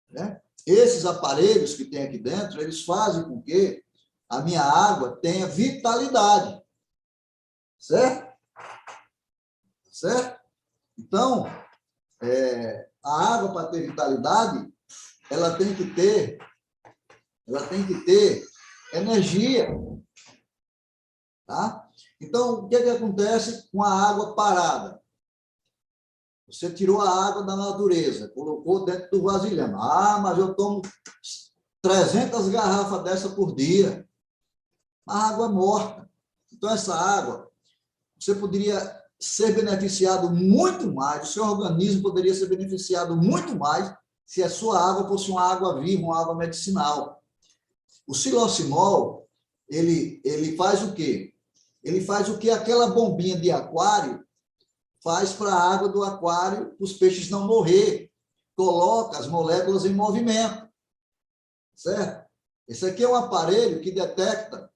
né? Esses aparelhos que tem aqui dentro, eles fazem com que a minha água tenha vitalidade, certo? Certo? Então, a água, para ter vitalidade, ela tem que ter energia, tá? Então, o que acontece com a água parada? Você tirou a água da natureza, colocou dentro do vasilhame. Ah, mas eu tomo 300 garrafas dessa por dia. A água morta. Então, essa água, você poderia ser beneficiado muito mais, o seu organismo poderia ser beneficiado muito mais se a sua água fosse uma água viva, uma água medicinal. O xilocimol, ele faz o quê? Ele faz o que aquela bombinha de aquário faz para a água do aquário, os peixes não morrer. Coloca as moléculas em movimento. Certo? Esse aqui é um aparelho que detecta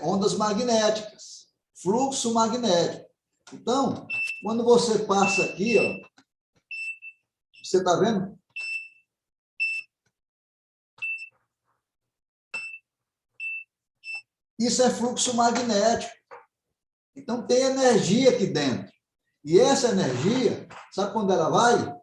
ondas magnéticas, fluxo magnético. Então, quando você passa aqui, ó, você está vendo? Isso é fluxo magnético. Então, tem energia aqui dentro. E essa energia, sabe quando ela vai?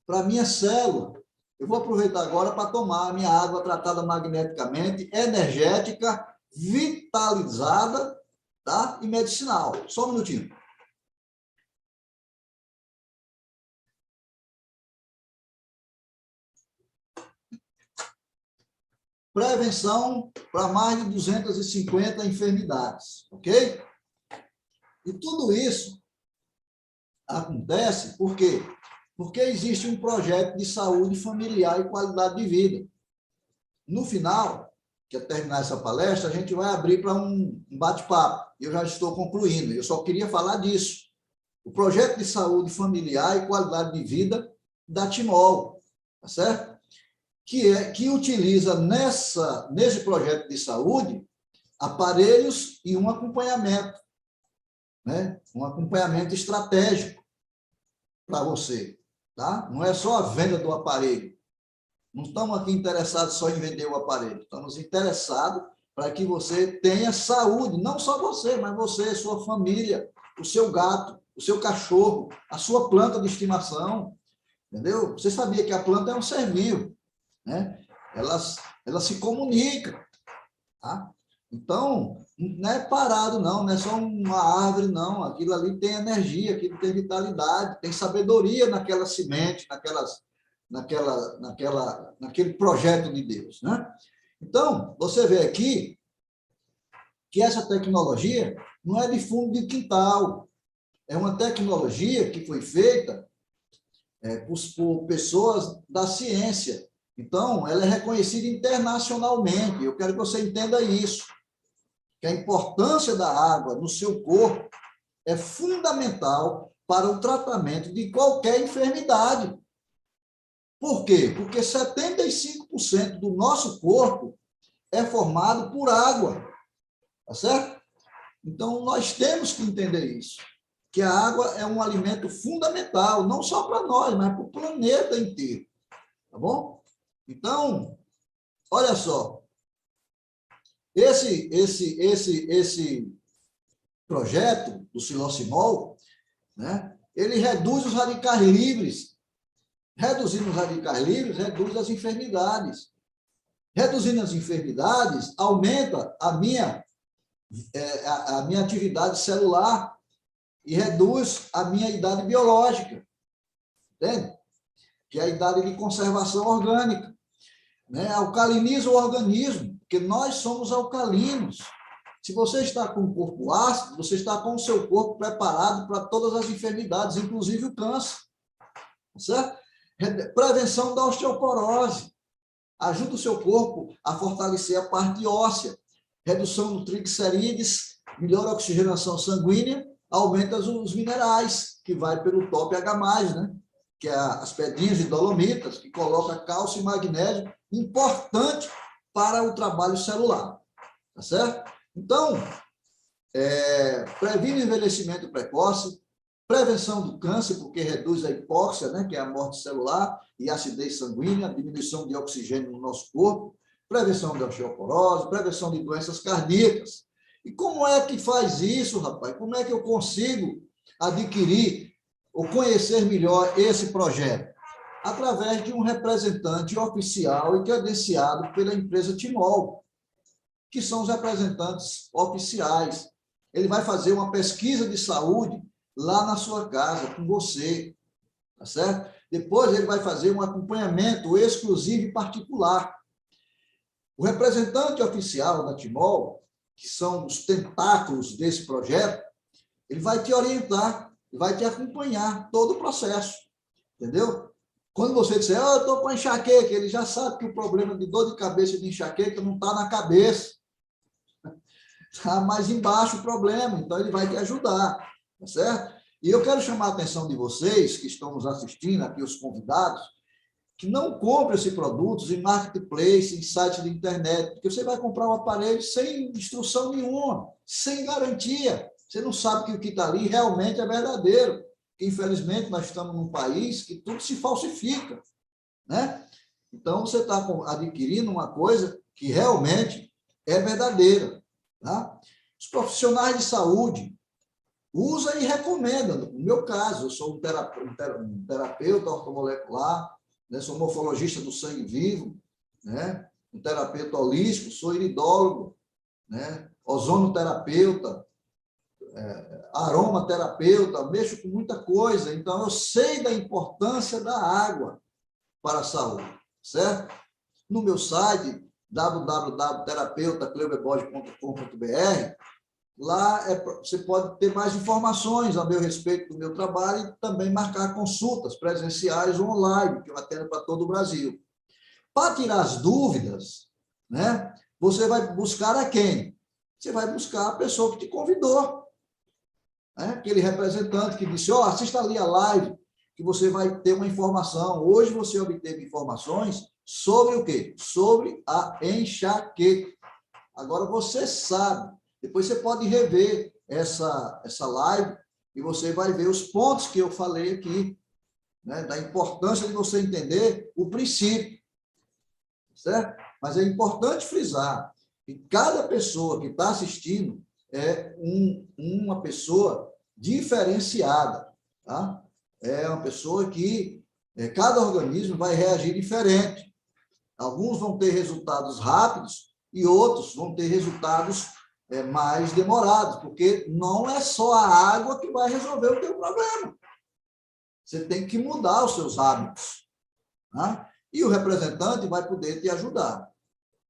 Para a minha célula. Eu vou aproveitar agora para tomar a minha água tratada magneticamente, energética, vitalizada, tá? E medicinal. Só um minutinho. Prevenção para mais de 250 enfermidades, ok? E tudo isso acontece por quê? Porque existe um projeto de saúde familiar e qualidade de vida. No final, que é terminar essa palestra, a gente vai abrir para um bate-papo. Eu já estou concluindo, eu só queria falar disso. O projeto de saúde familiar e qualidade de vida da Timol, tá certo? Que utiliza nesse projeto de saúde aparelhos e um acompanhamento, né? Um acompanhamento estratégico para você, tá? Não é só a venda do aparelho. Não estamos aqui interessados só em vender o aparelho, estamos interessados para que você tenha saúde, não só você, mas você, sua família, o seu gato, o seu cachorro, a sua planta de estimação, entendeu? Você sabia que a planta é um ser vivo, né? Ela se comunica, tá? Então, não é parado, não é só uma árvore, não. Aquilo ali tem energia, aquilo tem vitalidade, tem sabedoria naquela semente, naquele projeto de Deus, né? Então, você vê aqui que essa tecnologia não é de fundo de quintal, é uma tecnologia que foi feita por pessoas da ciência. Então, ela é reconhecida internacionalmente. Eu quero que você entenda isso, que a importância da água no seu corpo é fundamental para o tratamento de qualquer enfermidade. Por quê? Porque 75% do nosso corpo é formado por água, tá certo? Então, nós temos que entender isso, que a água é um alimento fundamental, não só para nós, mas para o planeta inteiro, tá bom? Então, olha só, esse projeto do Silosimol, né, ele reduz os radicais livres. Reduzindo os radicais livres, reduz as enfermidades. Reduzindo as enfermidades, aumenta a minha atividade celular e reduz a minha idade biológica, entende? Que é a idade de conservação orgânica, né? Alcaliniza o organismo, porque nós somos alcalinos. Se você está com o corpo ácido, você está com o seu corpo preparado para todas as enfermidades, inclusive o câncer, certo? Prevenção da osteoporose, ajuda o seu corpo a fortalecer a parte óssea, redução do triglicerídeos, melhora a oxigenação sanguínea, aumenta os minerais, que vai pelo top H+, né? Que é as pedrinhas de dolomitas, que coloca cálcio e magnésio, importante para o trabalho celular, tá certo? Então, previne o envelhecimento precoce, prevenção do câncer, porque reduz a hipóxia, né, que é a morte celular, e acidez sanguínea, diminuição de oxigênio no nosso corpo, prevenção da osteoporose, prevenção de doenças cardíacas. E como é que faz isso, rapaz? Como é que eu consigo adquirir ou conhecer melhor esse projeto? Através de um representante oficial e credenciado pela empresa Timol, que são os representantes oficiais. Ele vai fazer uma pesquisa de saúde lá na sua casa, com você, tá certo? Depois ele vai fazer um acompanhamento exclusivo e particular. O representante oficial da Timol, que são os tentáculos desse projeto, ele vai te orientar, vai te acompanhar todo o processo, entendeu? Quando você disser, eu estou com enxaqueca, ele já sabe que o problema de dor de cabeça e de enxaqueca não está na cabeça, está mais embaixo o problema, então ele vai te ajudar, tá certo? E eu quero chamar a atenção de vocês, que estão nos assistindo aqui, os convidados, que não compre esses produtos em marketplace, em site de internet, porque você vai comprar um aparelho sem instrução nenhuma, sem garantia. Você não sabe que o que está ali realmente é verdadeiro. Infelizmente, nós estamos num país que tudo se falsifica, né? Então, você está adquirindo uma coisa que realmente é verdadeira, tá? Os profissionais de saúde usam e recomendam. No meu caso, eu sou um terapeuta ortomolecular, né? Sou morfologista do sangue vivo, né? Um terapeuta holístico, sou iridólogo, né? Ozonoterapeuta, aromaterapeuta, mexo com muita coisa, então eu sei da importância da água para a saúde, certo? No meu site, www.terapeutacleuberbode.com.br, lá você pode ter mais informações a meu respeito do meu trabalho e também marcar consultas presenciais ou online, que eu atendo para todo o Brasil. Para tirar as dúvidas, né, você vai buscar a quem? Você vai buscar a pessoa que te convidou. Aquele representante que disse, assista ali a live, que você vai ter uma informação. Hoje você obteve informações sobre o quê? Sobre a enxaqueca. Agora você sabe. Depois você pode rever essa live e você vai ver os pontos que eu falei aqui, né, da importância de você entender o princípio, certo? Mas é importante frisar E cada pessoa que está assistindo é uma pessoa diferenciada, tá? É uma pessoa que cada organismo vai reagir diferente. Alguns vão ter resultados rápidos e outros vão ter resultados mais demorados, porque não é só a água que vai resolver o teu problema. Você tem que mudar os seus hábitos, tá? E o representante vai poder te ajudar,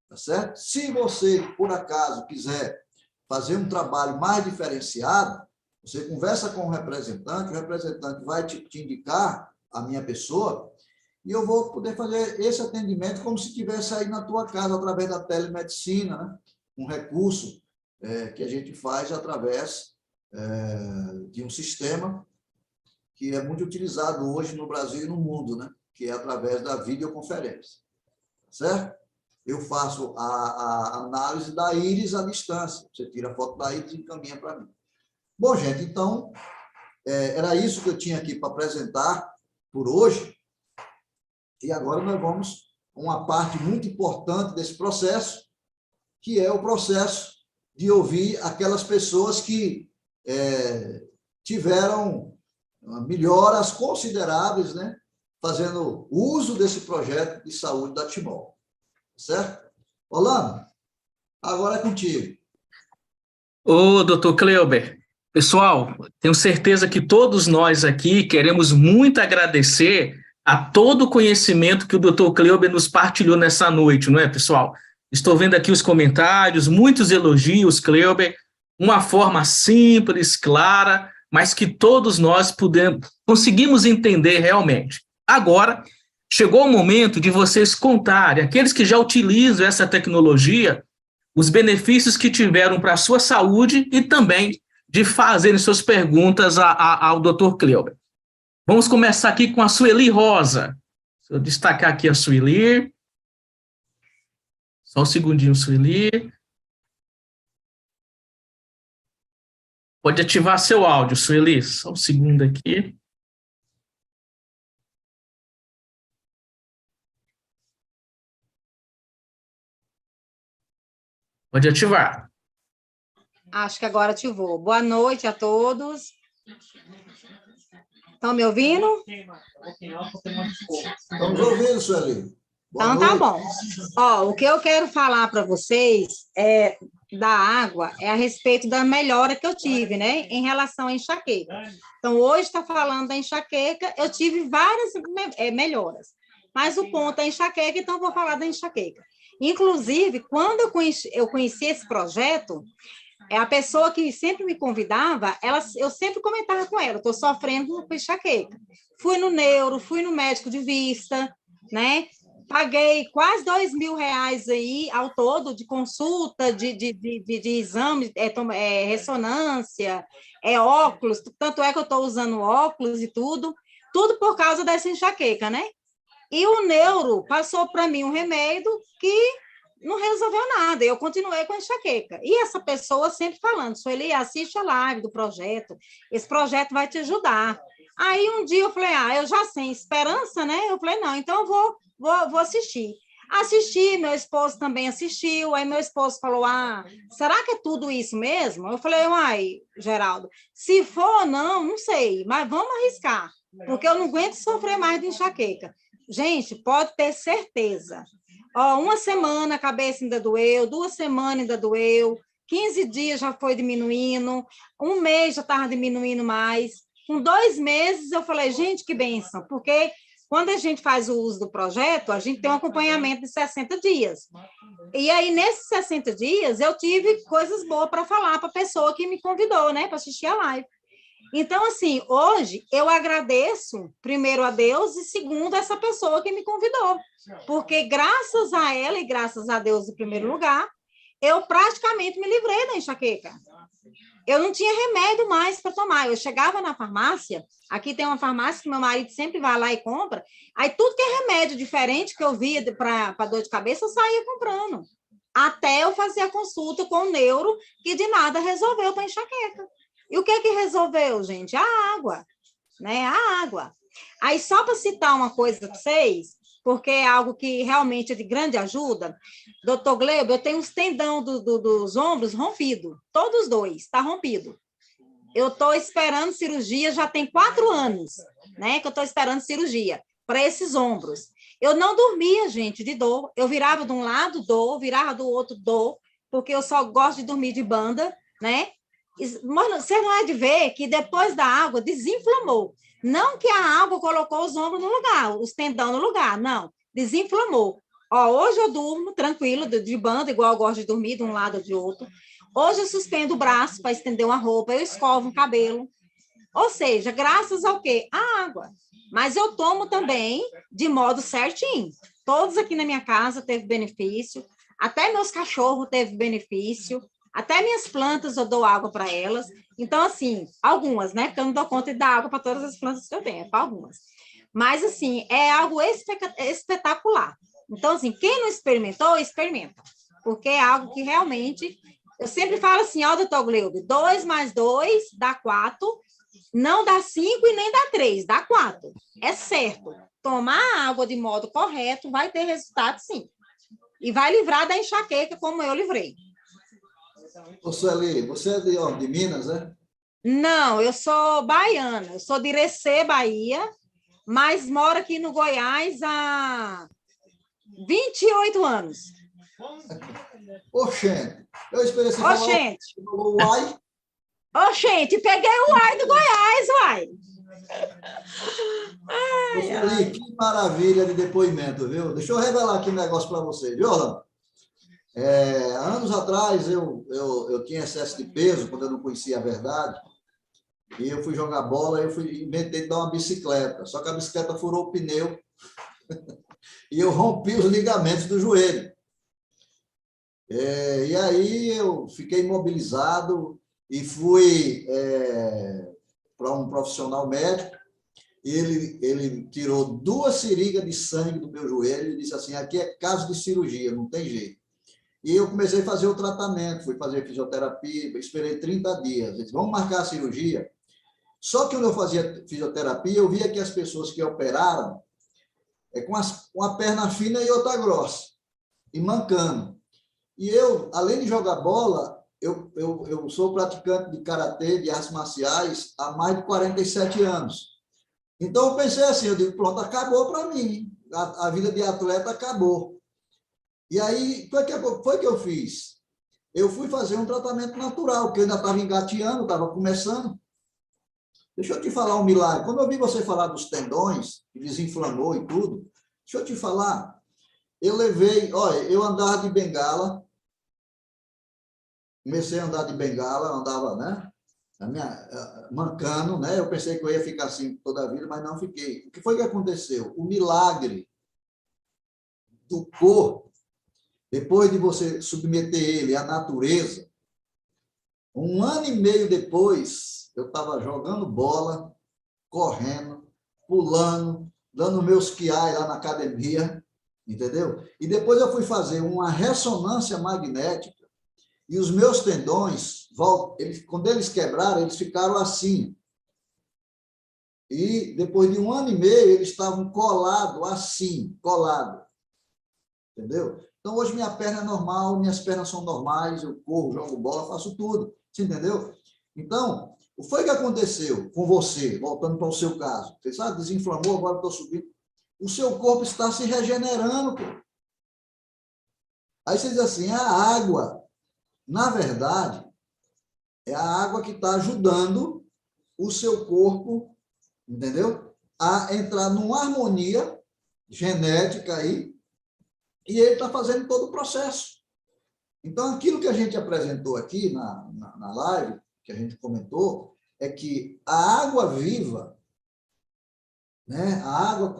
tá certo? Se você, por acaso, quiser fazer um trabalho mais diferenciado, você conversa com o representante vai te indicar a minha pessoa, e eu vou poder fazer esse atendimento como se estivesse aí na tua casa, através da telemedicina, né? Um recurso que a gente faz através de um sistema que é muito utilizado hoje no Brasil e no mundo, né? Que é através da videoconferência, certo? Eu faço a análise da íris à distância. Você tira a foto da íris e encaminha para mim. Bom, gente, então, era isso que eu tinha aqui para apresentar por hoje. E agora nós vamos a uma parte muito importante desse processo, que é o processo de ouvir aquelas pessoas que tiveram melhoras consideráveis, né, fazendo uso desse projeto de saúde da Timol. Certo? Orlando, agora é contigo. Ô, doutor Cleuber, pessoal, tenho certeza que todos nós aqui queremos muito agradecer a todo o conhecimento que o doutor Cleuber nos partilhou nessa noite, não é, pessoal? Estou vendo aqui os comentários, muitos elogios, Cleuber, uma forma simples, clara, mas que todos nós conseguimos entender realmente. Agora, chegou o momento de vocês contarem, aqueles que já utilizam essa tecnologia, os benefícios que tiveram para a sua saúde e também de fazerem suas perguntas ao Dr. Cleuber. Vamos começar aqui com a Sueli Rosa. Deixa eu destacar aqui a Sueli. Só um segundinho, Sueli. Pode ativar seu áudio, Sueli. Só um segundo aqui. Pode ativar. Acho que agora ativou. Boa noite a todos. Estão me ouvindo? Estamos ouvindo, Sueli. Boa Então, noite. tá bom. Ó, o que eu quero falar para vocês da água é a respeito da melhora que eu tive, né, em relação à enxaqueca. Então, hoje está falando da enxaqueca, eu tive várias melhoras, mas o ponto é a enxaqueca, então eu vou falar da enxaqueca. Inclusive, quando eu conheci esse projeto, a pessoa que sempre me convidava, eu sempre comentava com ela, estou sofrendo com enxaqueca. Fui no neuro, fui no médico de vista, né? Paguei quase R$2.000 aí ao todo de consulta, de exame, ressonância, óculos, tanto é que eu estou usando óculos e tudo por causa dessa enxaqueca, né? E o neuro passou para mim um remédio que não resolveu nada, eu continuei com a enxaqueca. E essa pessoa sempre falando, Sueli, assiste a live do projeto, esse projeto vai te ajudar. Aí um dia eu falei, eu já sem esperança, né? Eu falei, não, então eu vou assistir. Assisti, meu esposo também assistiu, aí meu esposo falou, será que é tudo isso mesmo? Eu falei, Geraldo, se for ou não sei, mas vamos arriscar, porque eu não aguento sofrer mais de enxaqueca. Gente, pode ter certeza. Uma semana a cabeça ainda doeu, 2 semanas ainda doeu, 15 dias já foi diminuindo, 1 mês já estava diminuindo mais. Com 2 meses eu falei, gente, que bênção, porque quando a gente faz o uso do projeto, a gente tem um acompanhamento de 60 dias. E aí, nesses 60 dias, eu tive coisas boas para falar para a pessoa que me convidou, né, para assistir a live. Então, assim, hoje eu agradeço, primeiro a Deus e segundo essa pessoa que me convidou, porque graças a ela e graças a Deus em primeiro lugar, eu praticamente me livrei da enxaqueca. Eu não tinha remédio mais para tomar, eu chegava na farmácia, aqui tem uma farmácia que meu marido sempre vai lá e compra, aí tudo que é remédio diferente que eu via para dor de cabeça, eu saía comprando, até eu fazer a consulta com o neuro, que de nada resolveu para enxaqueca. E o que resolveu, gente? A água, né? A água. Aí, só para citar uma coisa para vocês, porque é algo que realmente é de grande ajuda. Doutor Gleuber, eu tenho os tendão dos ombros rompido, todos os dois, está rompido. Eu estou esperando cirurgia, já tem 4 anos, né, que eu estou esperando cirurgia para esses ombros. Eu não dormia, gente, de dor. Eu virava de um lado, dor, virava do outro, dor, porque eu só gosto de dormir de banda, né? Mas você não é de ver que depois da água desinflamou. Não que a água colocou os ombros no lugar, os tendão no lugar, não. Desinflamou. Ó, hoje eu durmo tranquilo, de banda, igual eu gosto de dormir de um lado ou de outro. Hoje eu suspendo o braço para estender uma roupa, eu escovo o cabelo. Ou seja, graças ao quê? A água. Mas eu tomo também de modo certinho. Todos aqui na minha casa teve benefício, até meus cachorros teve benefício, até minhas plantas eu dou água para elas. Então, assim, algumas, né? Porque eu não dou conta de dar água para todas as plantas que eu tenho, é para algumas. Mas, assim, é algo espetacular. Então, assim, quem não experimentou, experimenta. Porque é algo que realmente... Eu sempre falo assim, ó, doutor Gleuber, 2 mais 2 dá 4, não dá 5 e nem dá 3, dá 4. É certo. Tomar a água de modo correto vai ter resultado, sim. E vai livrar da enxaqueca, como eu livrei. Ô, Sueli, você é de Minas, né? Não, eu sou baiana. Eu sou de Irecê, Bahia, mas moro aqui no Goiás há 28 anos. Oxente, eu esperei você Oxente. falar o uai. Oxente, peguei o uai do Goiás, uai. Sueli, que maravilha de depoimento, viu? Deixa eu revelar aqui um negócio para você, viu, Orlando? Anos atrás, eu tinha excesso de peso, quando eu não conhecia a verdade, e eu fui jogar bola, inventei de dar uma bicicleta, só que a bicicleta furou o pneu e eu rompi os ligamentos do joelho. E aí eu fiquei imobilizado e fui para um profissional médico, e ele tirou 2 seringas de sangue do meu joelho e disse assim, aqui é caso de cirurgia, não tem jeito. E eu comecei a fazer o tratamento, fui fazer fisioterapia, esperei 30 dias. Eles vamos marcar a cirurgia. Só que quando eu fazia fisioterapia, eu via que as pessoas que operaram com uma perna fina e outra grossa, e mancando. E eu, além de jogar bola, eu sou praticante de karatê, de artes marciais, há mais de 47 anos. Então, eu pensei assim, eu digo, pronto, acabou para mim. A vida de atleta acabou. E aí, foi que eu fiz? Eu fui fazer um tratamento natural, porque eu ainda estava engateando, estava começando. Deixa eu te falar um milagre. Quando eu vi você falar dos tendões, que desinflamou e tudo, deixa eu te falar, eu andava de bengala, comecei a andar de bengala, andava, né, mancando, né, eu pensei que eu ia ficar assim toda a vida, mas não fiquei. O que foi que aconteceu? O milagre do corpo, depois de você submeter ele à natureza, 1 ano e meio depois, eu estava jogando bola, correndo, pulando, dando meus quiais lá na academia, entendeu? E depois eu fui fazer uma ressonância magnética e os meus tendões, quando eles quebraram, eles ficaram assim. E depois de 1 ano e meio, eles estavam colados assim, colados. Entendeu? Então, hoje minha perna é normal, minhas pernas são normais, eu corro, jogo bola, faço tudo. Você entendeu? Então, o que foi que aconteceu com você, voltando para o seu caso? Você sabe, desinflamou, agora estou subindo. O seu corpo está se regenerando, pô. Aí você diz assim, a água, na verdade, é a água que está ajudando o seu corpo, entendeu? A entrar numa harmonia genética aí, e ele está fazendo todo o processo. Então, aquilo que a gente apresentou aqui na live, que a gente comentou, é que a água viva, né, a água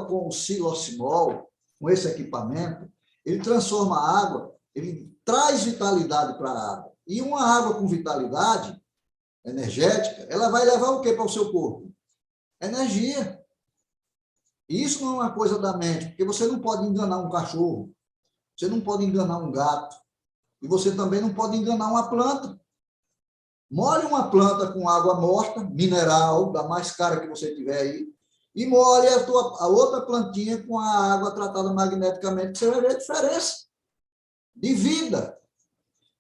com o silocimol, com esse equipamento, ele transforma a água, ele traz vitalidade para a água. E uma água com vitalidade energética, ela vai levar o quê para o seu corpo? Energia. E isso não é uma coisa da mente, porque você não pode enganar um cachorro, você não pode enganar um gato, e você também não pode enganar uma planta. Molhe uma planta com água morta, mineral, da mais cara que você tiver aí, e molhe a outra plantinha com a água tratada magneticamente, você vai ver a diferença de vida,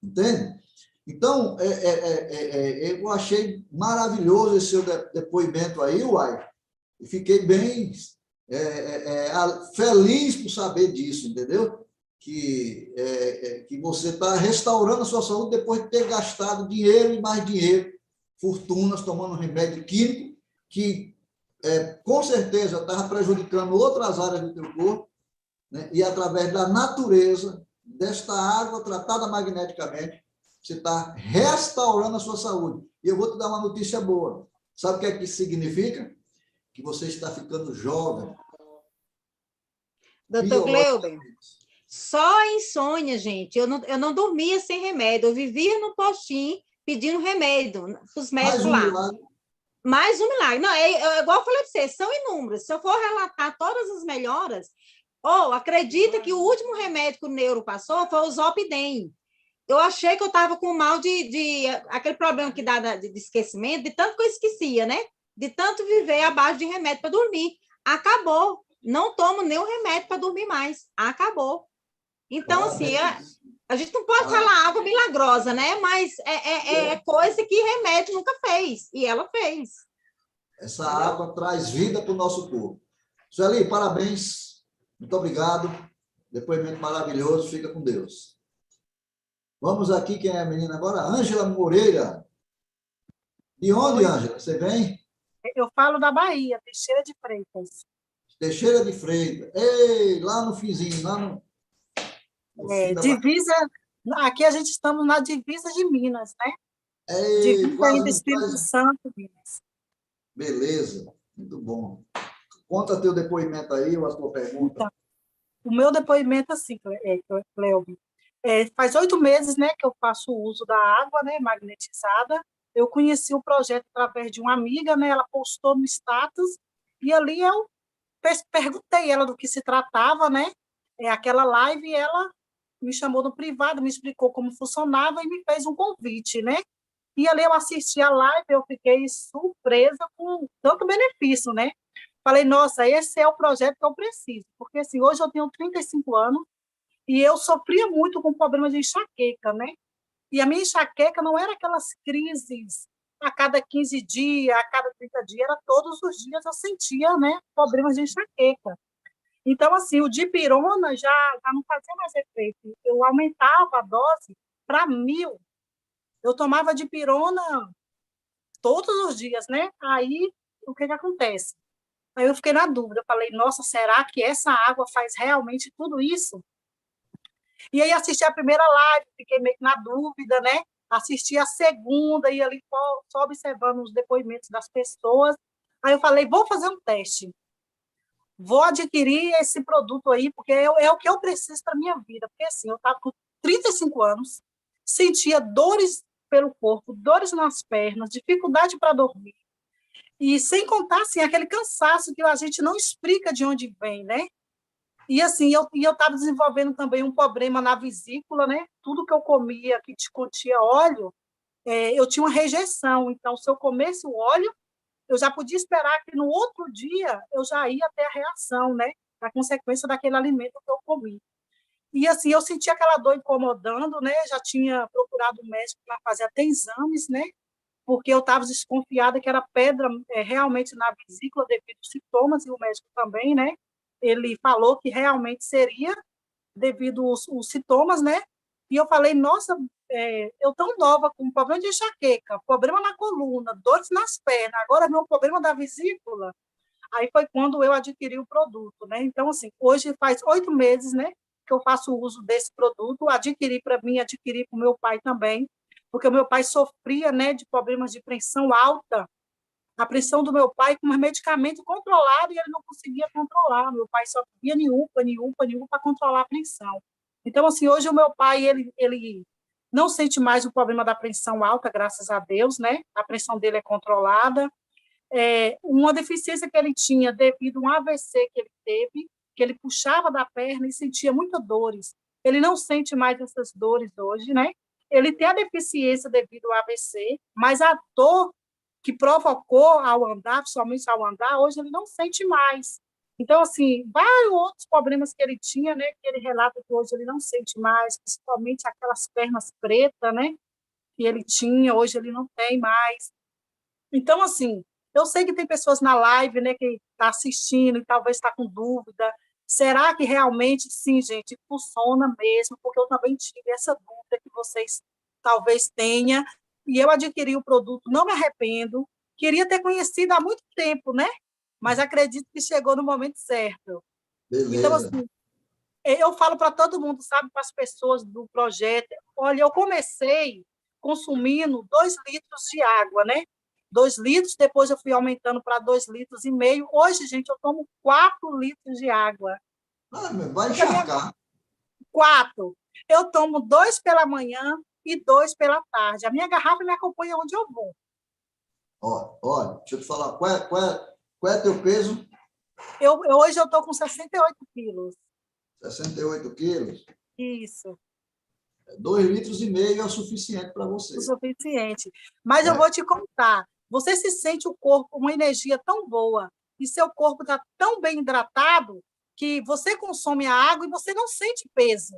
entende? Então, eu achei maravilhoso esse seu depoimento aí, Uai, e fiquei bem feliz por saber disso, entendeu? Que você está restaurando a sua saúde depois de ter gastado dinheiro e mais dinheiro, fortunas, tomando remédio químico, que com certeza estava prejudicando outras áreas do teu corpo, né? E através da natureza, desta água tratada magneticamente, você está restaurando a sua saúde. E eu vou te dar uma notícia boa. Sabe o que é que isso significa? Que você está ficando jovem. Doutor Cleuber, só a insônia, gente. Eu não dormia sem remédio. Eu vivia no postinho pedindo remédio para os médicos lá. Milagre. Mais um milagre. Não, igual eu falei para você, são inúmeros. Se eu for relatar todas as melhoras, acredita que o último remédio que o neuro passou foi o Zolpidem. Eu achei que eu estava com mal de aquele problema que dá de esquecimento, de tanto que eu esquecia, né? De tanto viver à base de remédio para dormir. Acabou. Não tomo nenhum remédio para dormir mais. Acabou. Então, assim, a gente não pode falar água milagrosa, né? Mas é coisa que remédio nunca fez. E ela fez. Essa água traz vida para o nosso corpo. Sueli, parabéns. Muito obrigado. Depoimento maravilhoso. Fica com Deus. Vamos aqui, quem é a menina agora? Ângela Moreira. De onde, Ângela? Você vem? Eu falo da Bahia, Teixeira de Freitas. Teixeira de Freitas. Ei, lá no finzinho, lá no divisa. Aqui a gente estamos na divisa de Minas, né? Divisa ainda Espírito Santo, Minas. Beleza, muito bom. Conta teu depoimento aí, ou a tua pergunta. Então, o meu depoimento, assim, Cleuber, faz 8 meses, né, que eu faço uso da água, né, magnetizada. Eu conheci o projeto através de uma amiga, né, ela postou no status, e ali eu perguntei ela do que se tratava, né, aquela live, e ela me chamou no privado, me explicou como funcionava e me fez um convite, né, e ali eu assisti a live, eu fiquei surpresa com tanto benefício, né, falei, nossa, esse é o projeto que eu preciso, porque assim, hoje eu tenho 35 anos, e eu sofria muito com problemas de enxaqueca, né, e a minha enxaqueca não era aquelas crises a cada 15 dias, a cada 30 dias, era todos os dias eu sentia, né, problemas de enxaqueca. Então, assim, o dipirona já não fazia mais efeito. Eu aumentava a dose para 1.000. Eu tomava dipirona todos os dias, né? Aí, o que acontece? Aí eu fiquei na dúvida. Eu falei, nossa, será que essa água faz realmente tudo isso? E aí assisti a primeira live, fiquei meio que na dúvida, né? Assisti a segunda e ali só observando os depoimentos das pessoas. Aí eu falei, vou fazer um teste. Vou adquirir esse produto aí, porque é o que eu preciso para a minha vida. Porque, assim, eu estava com 35 anos, sentia dores pelo corpo, dores nas pernas, dificuldade para dormir. E sem contar, assim, aquele cansaço que a gente não explica de onde vem, né? E, assim, eu estava desenvolvendo também um problema na vesícula, né? Tudo que eu comia que continha óleo, eu tinha uma rejeição. Então, se eu comesse o óleo, eu já podia esperar que no outro dia eu já ia ter a reação, né? A consequência daquele alimento que eu comi. E, assim, eu sentia aquela dor incomodando, né? Já tinha procurado o médico para fazer até exames, né? Porque eu estava desconfiada que era pedra realmente na vesícula devido aos sintomas, e o médico também, né? Ele falou que realmente seria devido aos sintomas, né? E eu falei, nossa, eu tão nova, com problema de enxaqueca, problema na coluna, dores nas pernas, agora meu problema da vesícula. Aí foi quando eu adquiri o produto, né? Então, assim, hoje faz 8 meses, né, que eu faço uso desse produto, adquiri para mim, adquiri para o meu pai também, porque o meu pai sofria, né, de problemas de pressão alta, a pressão do meu pai com um medicamento controlado e ele não conseguia controlar. Meu pai só via niúpa para controlar a pressão. Então, assim, hoje o meu pai, ele não sente mais o problema da pressão alta, graças a Deus, né? A pressão dele é controlada. Uma deficiência que ele tinha devido a um AVC que ele teve, que ele puxava da perna e sentia muitas dores. Ele não sente mais essas dores hoje, né? Ele tem a deficiência devido ao AVC, mas a dor que provocou ao andar, principalmente ao andar, hoje ele não sente mais. Então, assim, vários outros problemas que ele tinha, né, que ele relata que hoje ele não sente mais, principalmente aquelas pernas pretas, né, que ele tinha, hoje ele não tem mais. Então, assim, eu sei que tem pessoas na live, né, que está assistindo e talvez está com dúvida. Será que realmente, sim, gente, funciona mesmo? Porque eu também tive essa dúvida que vocês talvez tenham, e eu adquiri o produto, não me arrependo. Queria ter conhecido há muito tempo, né? Mas acredito que chegou no momento certo. Então, Beleza. assim, eu falo para todo mundo, sabe, para as pessoas do projeto, olha, eu comecei consumindo 2 litros de água, né? 2 litros, depois eu fui aumentando para 2,5 litros. Hoje, gente, eu tomo 4 litros de água. Vai encharcar. 4. Eu tomo 2 pela manhã e 2 pela tarde. A minha garrafa me acompanha onde eu vou. Olha, deixa eu te falar, qual é teu peso? Hoje eu estou com 68 quilos. 68 quilos. Isso. 2,5 litros é o suficiente para você. O suficiente. Mas eu vou te contar. Você se sente o corpo, uma energia tão boa, e seu corpo está tão bem hidratado, que você consome a água e você não sente peso.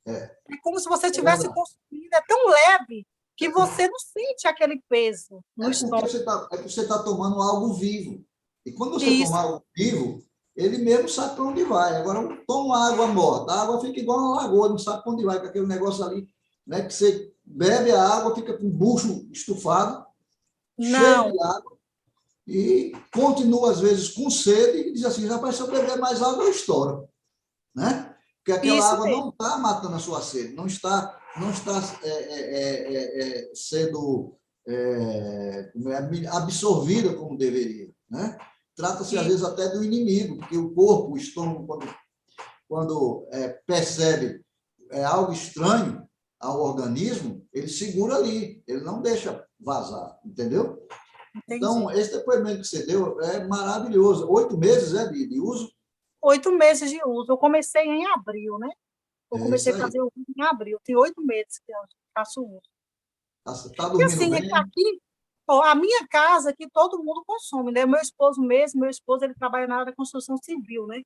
É como se você tivesse consumindo, é tão leve que você não sente aquele peso no estômago. É que você está tomando algo vivo. E quando você toma algo vivo, ele mesmo sabe para onde vai. Agora, toma água morta. A água fica igual uma lagoa, não sabe para onde vai, com aquele negócio ali, né? Que você bebe a água, fica com o bucho estufado, cheio de água, e continua, às vezes, com sede, e diz assim, rapaz, se eu beber mais água, eu estouro. Né? Porque aquela água não está matando a sua sede, não está sendo absorvida como deveria. Né? Trata-se, às vezes, até do inimigo, porque o corpo, o estômago, quando percebe algo estranho ao organismo, ele segura ali, ele não deixa vazar, entendeu? Entendi. Então, esse depoimento que você deu é maravilhoso. 8 meses de uso? 8 meses de uso. Eu comecei em abril, né? Eu comecei a fazer o uso em abril. Tem 8 meses que eu faço uso. Está dormindo assim, bem? Aqui, a minha casa, aqui todo mundo consome, né? Meu esposo, ele trabalha na área da construção civil, né?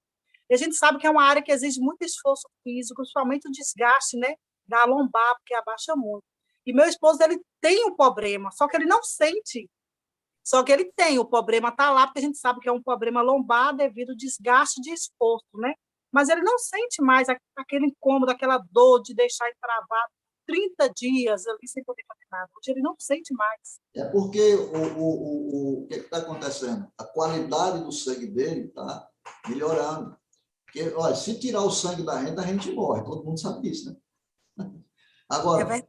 E a gente sabe que é uma área que exige muito esforço físico, principalmente o desgaste, né? Da lombar, porque abaixa muito. E meu esposo, ele tem um problema, só que ele não sente. Só que ele tem, o problema está lá, porque a gente sabe que é um problema lombar devido ao desgaste de esforço, né? Mas ele não sente mais aquele incômodo, aquela dor de deixar ele travado 30 dias ali sem poder fazer nada. Hoje ele não sente mais. É porque o que está acontecendo? A qualidade do sangue dele está melhorando. Porque, olha, se tirar o sangue da gente, a gente morre. Todo mundo sabe disso, né? Agora,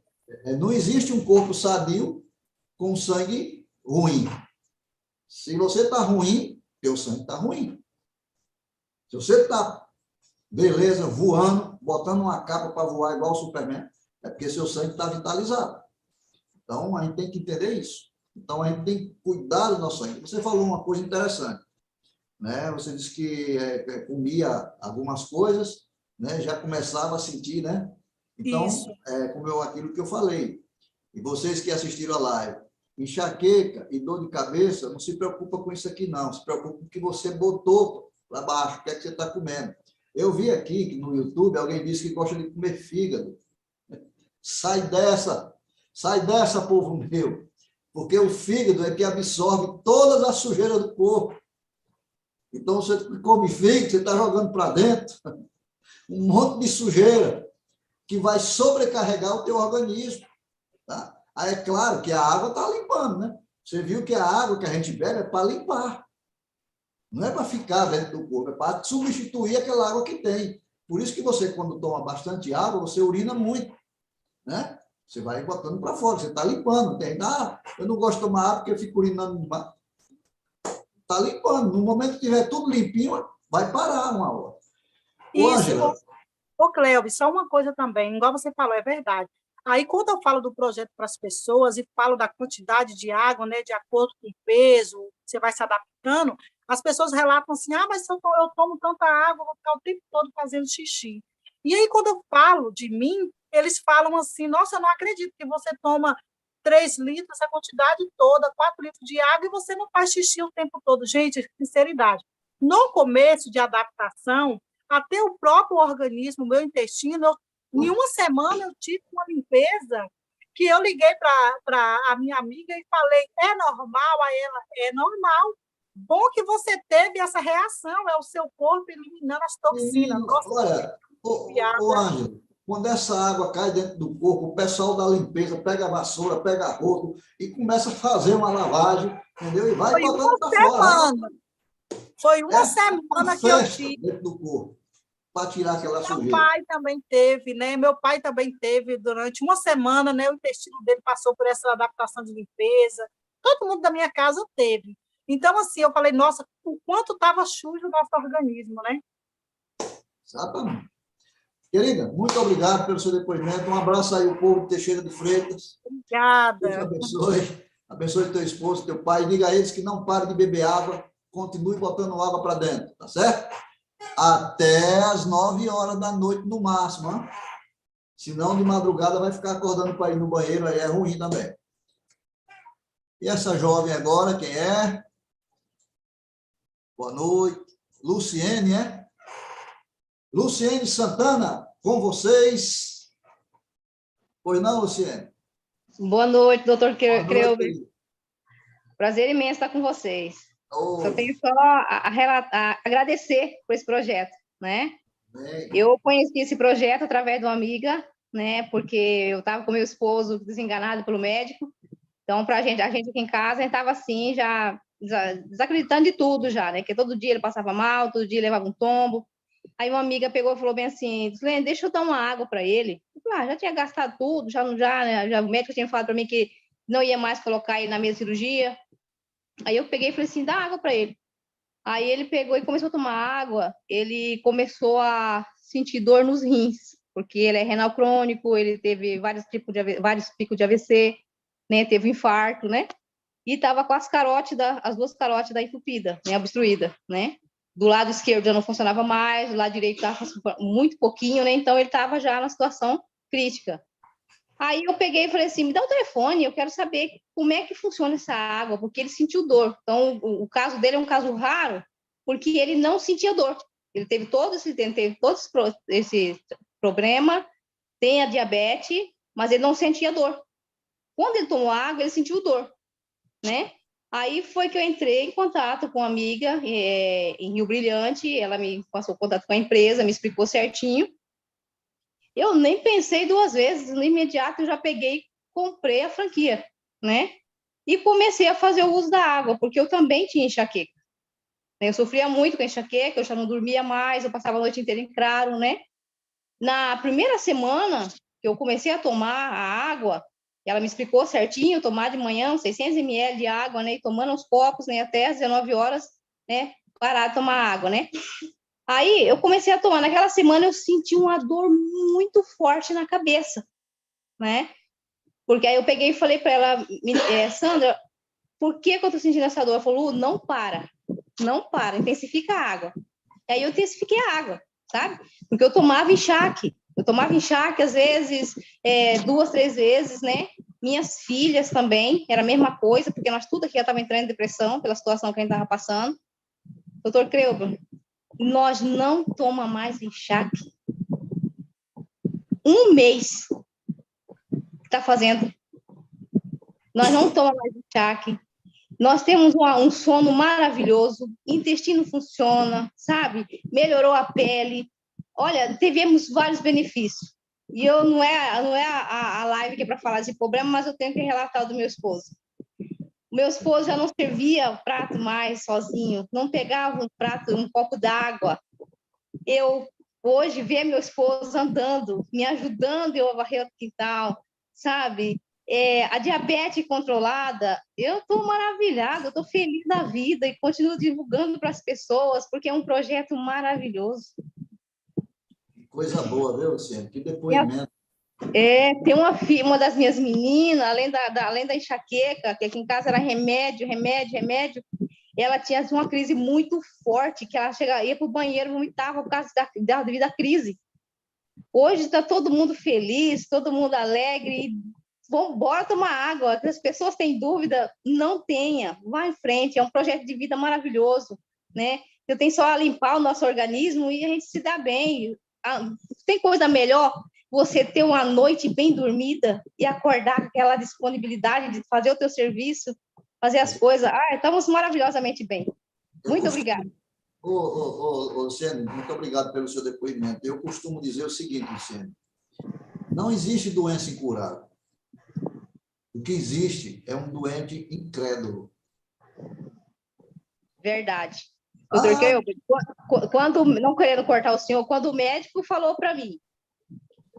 não existe um corpo sadio com sangue ruim. Se você está ruim, teu sangue está ruim. Se você está, beleza, voando, botando uma capa para voar igual o Superman, é porque seu sangue está vitalizado. Então, a gente tem que entender isso. Então, a gente tem que cuidar do nosso sangue. Você falou uma coisa interessante, né? Você disse que comia algumas coisas, né? Já começava a sentir, né? Então, comeu aquilo que eu falei. E vocês que assistiram a live, enxaqueca e dor de cabeça, não se preocupa com isso aqui, não. Se preocupa com o que você botou lá baixo, o que é que você está comendo. Eu vi aqui que no YouTube alguém disse que gosta de comer fígado. Sai dessa, povo meu, porque o fígado é que absorve todas as sujeiras do corpo. Então, você come fígado, você está jogando para dentro um monte de sujeira que vai sobrecarregar o teu organismo. Tá? Aí é claro que a água está limpando, né? Você viu que a água que a gente bebe é para limpar. Não é para ficar dentro do corpo, é para substituir aquela água que tem. Por isso que você, quando toma bastante água, você urina muito, né? Você vai botando para fora, você está limpando. Eu não gosto de tomar água porque eu fico urinando. Está limpando. No momento que tiver tudo limpinho, vai parar uma hora. Ô, Cléo, só uma coisa também, igual você falou, é verdade. Aí, quando eu falo do projeto para as pessoas e falo da quantidade de água, né, de acordo com o peso, você vai se adaptando, as pessoas relatam assim, mas se eu tomo tanta água, eu vou ficar o tempo todo fazendo xixi. E aí, quando eu falo de mim, eles falam assim, nossa, eu não acredito que você toma 3 litros, a quantidade toda, 4 litros de água, e você não faz xixi o tempo todo. Gente, sinceridade. No começo de adaptação, até o próprio organismo, o meu intestino, em uma semana eu tive uma limpeza que eu liguei para a minha amiga e falei, é normal? Aí ela, é normal. Bom que você teve essa reação, é o seu corpo eliminando as toxinas. Nossa, Olha, Ângelo, quando essa água cai dentro do corpo, o pessoal da limpeza pega a vassoura, pega a rodo e começa a fazer uma lavagem, entendeu? E vai botando para fora. Foi uma semana que eu tive. Dentro do corpo, para tirar aquela sujeira. Meu pai também teve, né? Meu pai também teve durante uma semana, né? O intestino dele passou por essa adaptação de limpeza. Todo mundo da minha casa teve. Então, assim, eu falei, nossa, o quanto estava sujo o nosso organismo, né? Exatamente. Querida, muito obrigado pelo seu depoimento. Um abraço aí ao povo de Teixeira de Freitas. Obrigada. Deus abençoe. Abençoe teu esposo, teu pai. Diga a eles que não parem de beber água. Continue botando água para dentro, tá certo? Até às 9 horas da noite, no máximo. Hein? Senão, de madrugada, vai ficar acordando para ir no banheiro. Aí é ruim também. E essa jovem agora, quem é? Boa noite. Luciene, é? Luciene Santana, com vocês. Pois não, Luciene? Boa noite, doutor Creuber. Noite. Prazer imenso estar com vocês. Oh. Eu tenho só a agradecer por esse projeto, né? Bem. Eu conheci esse projeto através de uma amiga, né? Porque eu estava com meu esposo desenganado pelo médico. Então, a gente aqui em casa, a gente estava assim, já desacreditando de tudo já, né? Que todo dia ele passava mal, todo dia ele levava um tombo. Aí uma amiga pegou e falou bem assim, deixa eu dar uma água para ele. Eu falei, já tinha gastado tudo, já o médico tinha falado para mim que não ia mais colocar ele na mesa de cirurgia. Aí eu peguei e falei assim, dá água para ele. Aí ele pegou e começou a tomar água, ele começou a sentir dor nos rins, porque ele é renal crônico, ele teve vários picos de AVC, né, teve um infarto, né, e estava com as duas carótidas entupidas, né, obstruída, né, do lado esquerdo já não funcionava mais, do lado direito estava muito pouquinho, né, então ele estava já na situação crítica. Aí eu peguei e falei assim, me dá o telefone, eu quero saber como é que funciona essa água, porque ele sentiu dor. Então, o caso dele é um caso raro, porque ele não sentia dor. Ele teve todo esse problema, tem a diabetes, mas ele não sentia dor. Quando ele tomou água, ele sentiu dor, né? Aí foi que eu entrei em contato com uma amiga em Rio Brilhante, ela me passou contato com a empresa, me explicou certinho. Eu nem pensei 2 vezes, no imediato eu já peguei, comprei a franquia, né? E comecei a fazer o uso da água, porque eu também tinha enxaqueca. Eu sofria muito com enxaqueca, eu já não dormia mais, eu passava a noite inteira em claro, né? Na primeira semana que eu comecei a tomar a água, ela me explicou certinho, tomar de manhã 600 ml de água, né? E tomando aos copos, né? Até às 19 horas, né? Parar de tomar água, né? Aí eu comecei a tomar. Naquela semana eu senti uma dor muito forte na cabeça, né? Porque aí eu peguei e falei para ela, Sandra, por que eu tô sentindo essa dor? Ela falou, não para, intensifica a água. E aí eu intensifiquei a água, sabe? Porque eu tomava enxaque às vezes 2, 3 vezes, né? Minhas filhas também, era a mesma coisa, porque nós tudo aqui já estava entrando em depressão pela situação que a gente estava passando. Doutor Creuber, nós não toma mais enxaque. 1 mês está fazendo. Nós não tomamos mais enxaque. Nós temos um sono maravilhoso, intestino funciona, sabe? Melhorou a pele. Olha, tivemos vários benefícios. E eu não é a live que é para falar de problema, mas eu tenho que relatar do meu esposo. Meu esposo já não servia o prato mais sozinho, não pegava um copo d'água. Eu, hoje, ver meu esposo andando, me ajudando eu a varrer o quintal, sabe? A diabetes controlada, eu estou maravilhada, eu estou feliz da vida e continuo divulgando para as pessoas, porque é um projeto maravilhoso. Que coisa boa, viu, Luciano? Que depoimento. Tem uma das minhas meninas, além da enxaqueca, que aqui em casa era remédio, ela tinha uma crise muito forte, que ela ia para o banheiro, vomitava por causa devido à crise. Hoje está todo mundo feliz, todo mundo alegre, Vamos, bora tomar água. Que as pessoas têm dúvida, não tenha. Vá em frente, é um projeto de vida maravilhoso, né? Eu tenho só a limpar o nosso organismo e a gente se dá bem. Tem coisa melhor você ter uma noite bem dormida e acordar com aquela disponibilidade de fazer o teu serviço, fazer as coisas. Estamos maravilhosamente bem. Muito obrigada. Luciane, muito obrigado pelo seu depoimento. Eu costumo dizer o seguinte, Luciane, não existe doença incurável. O que existe é um doente incrédulo. Verdade. Doutor Kelber, quando, não querendo cortar o senhor, quando o médico falou para mim,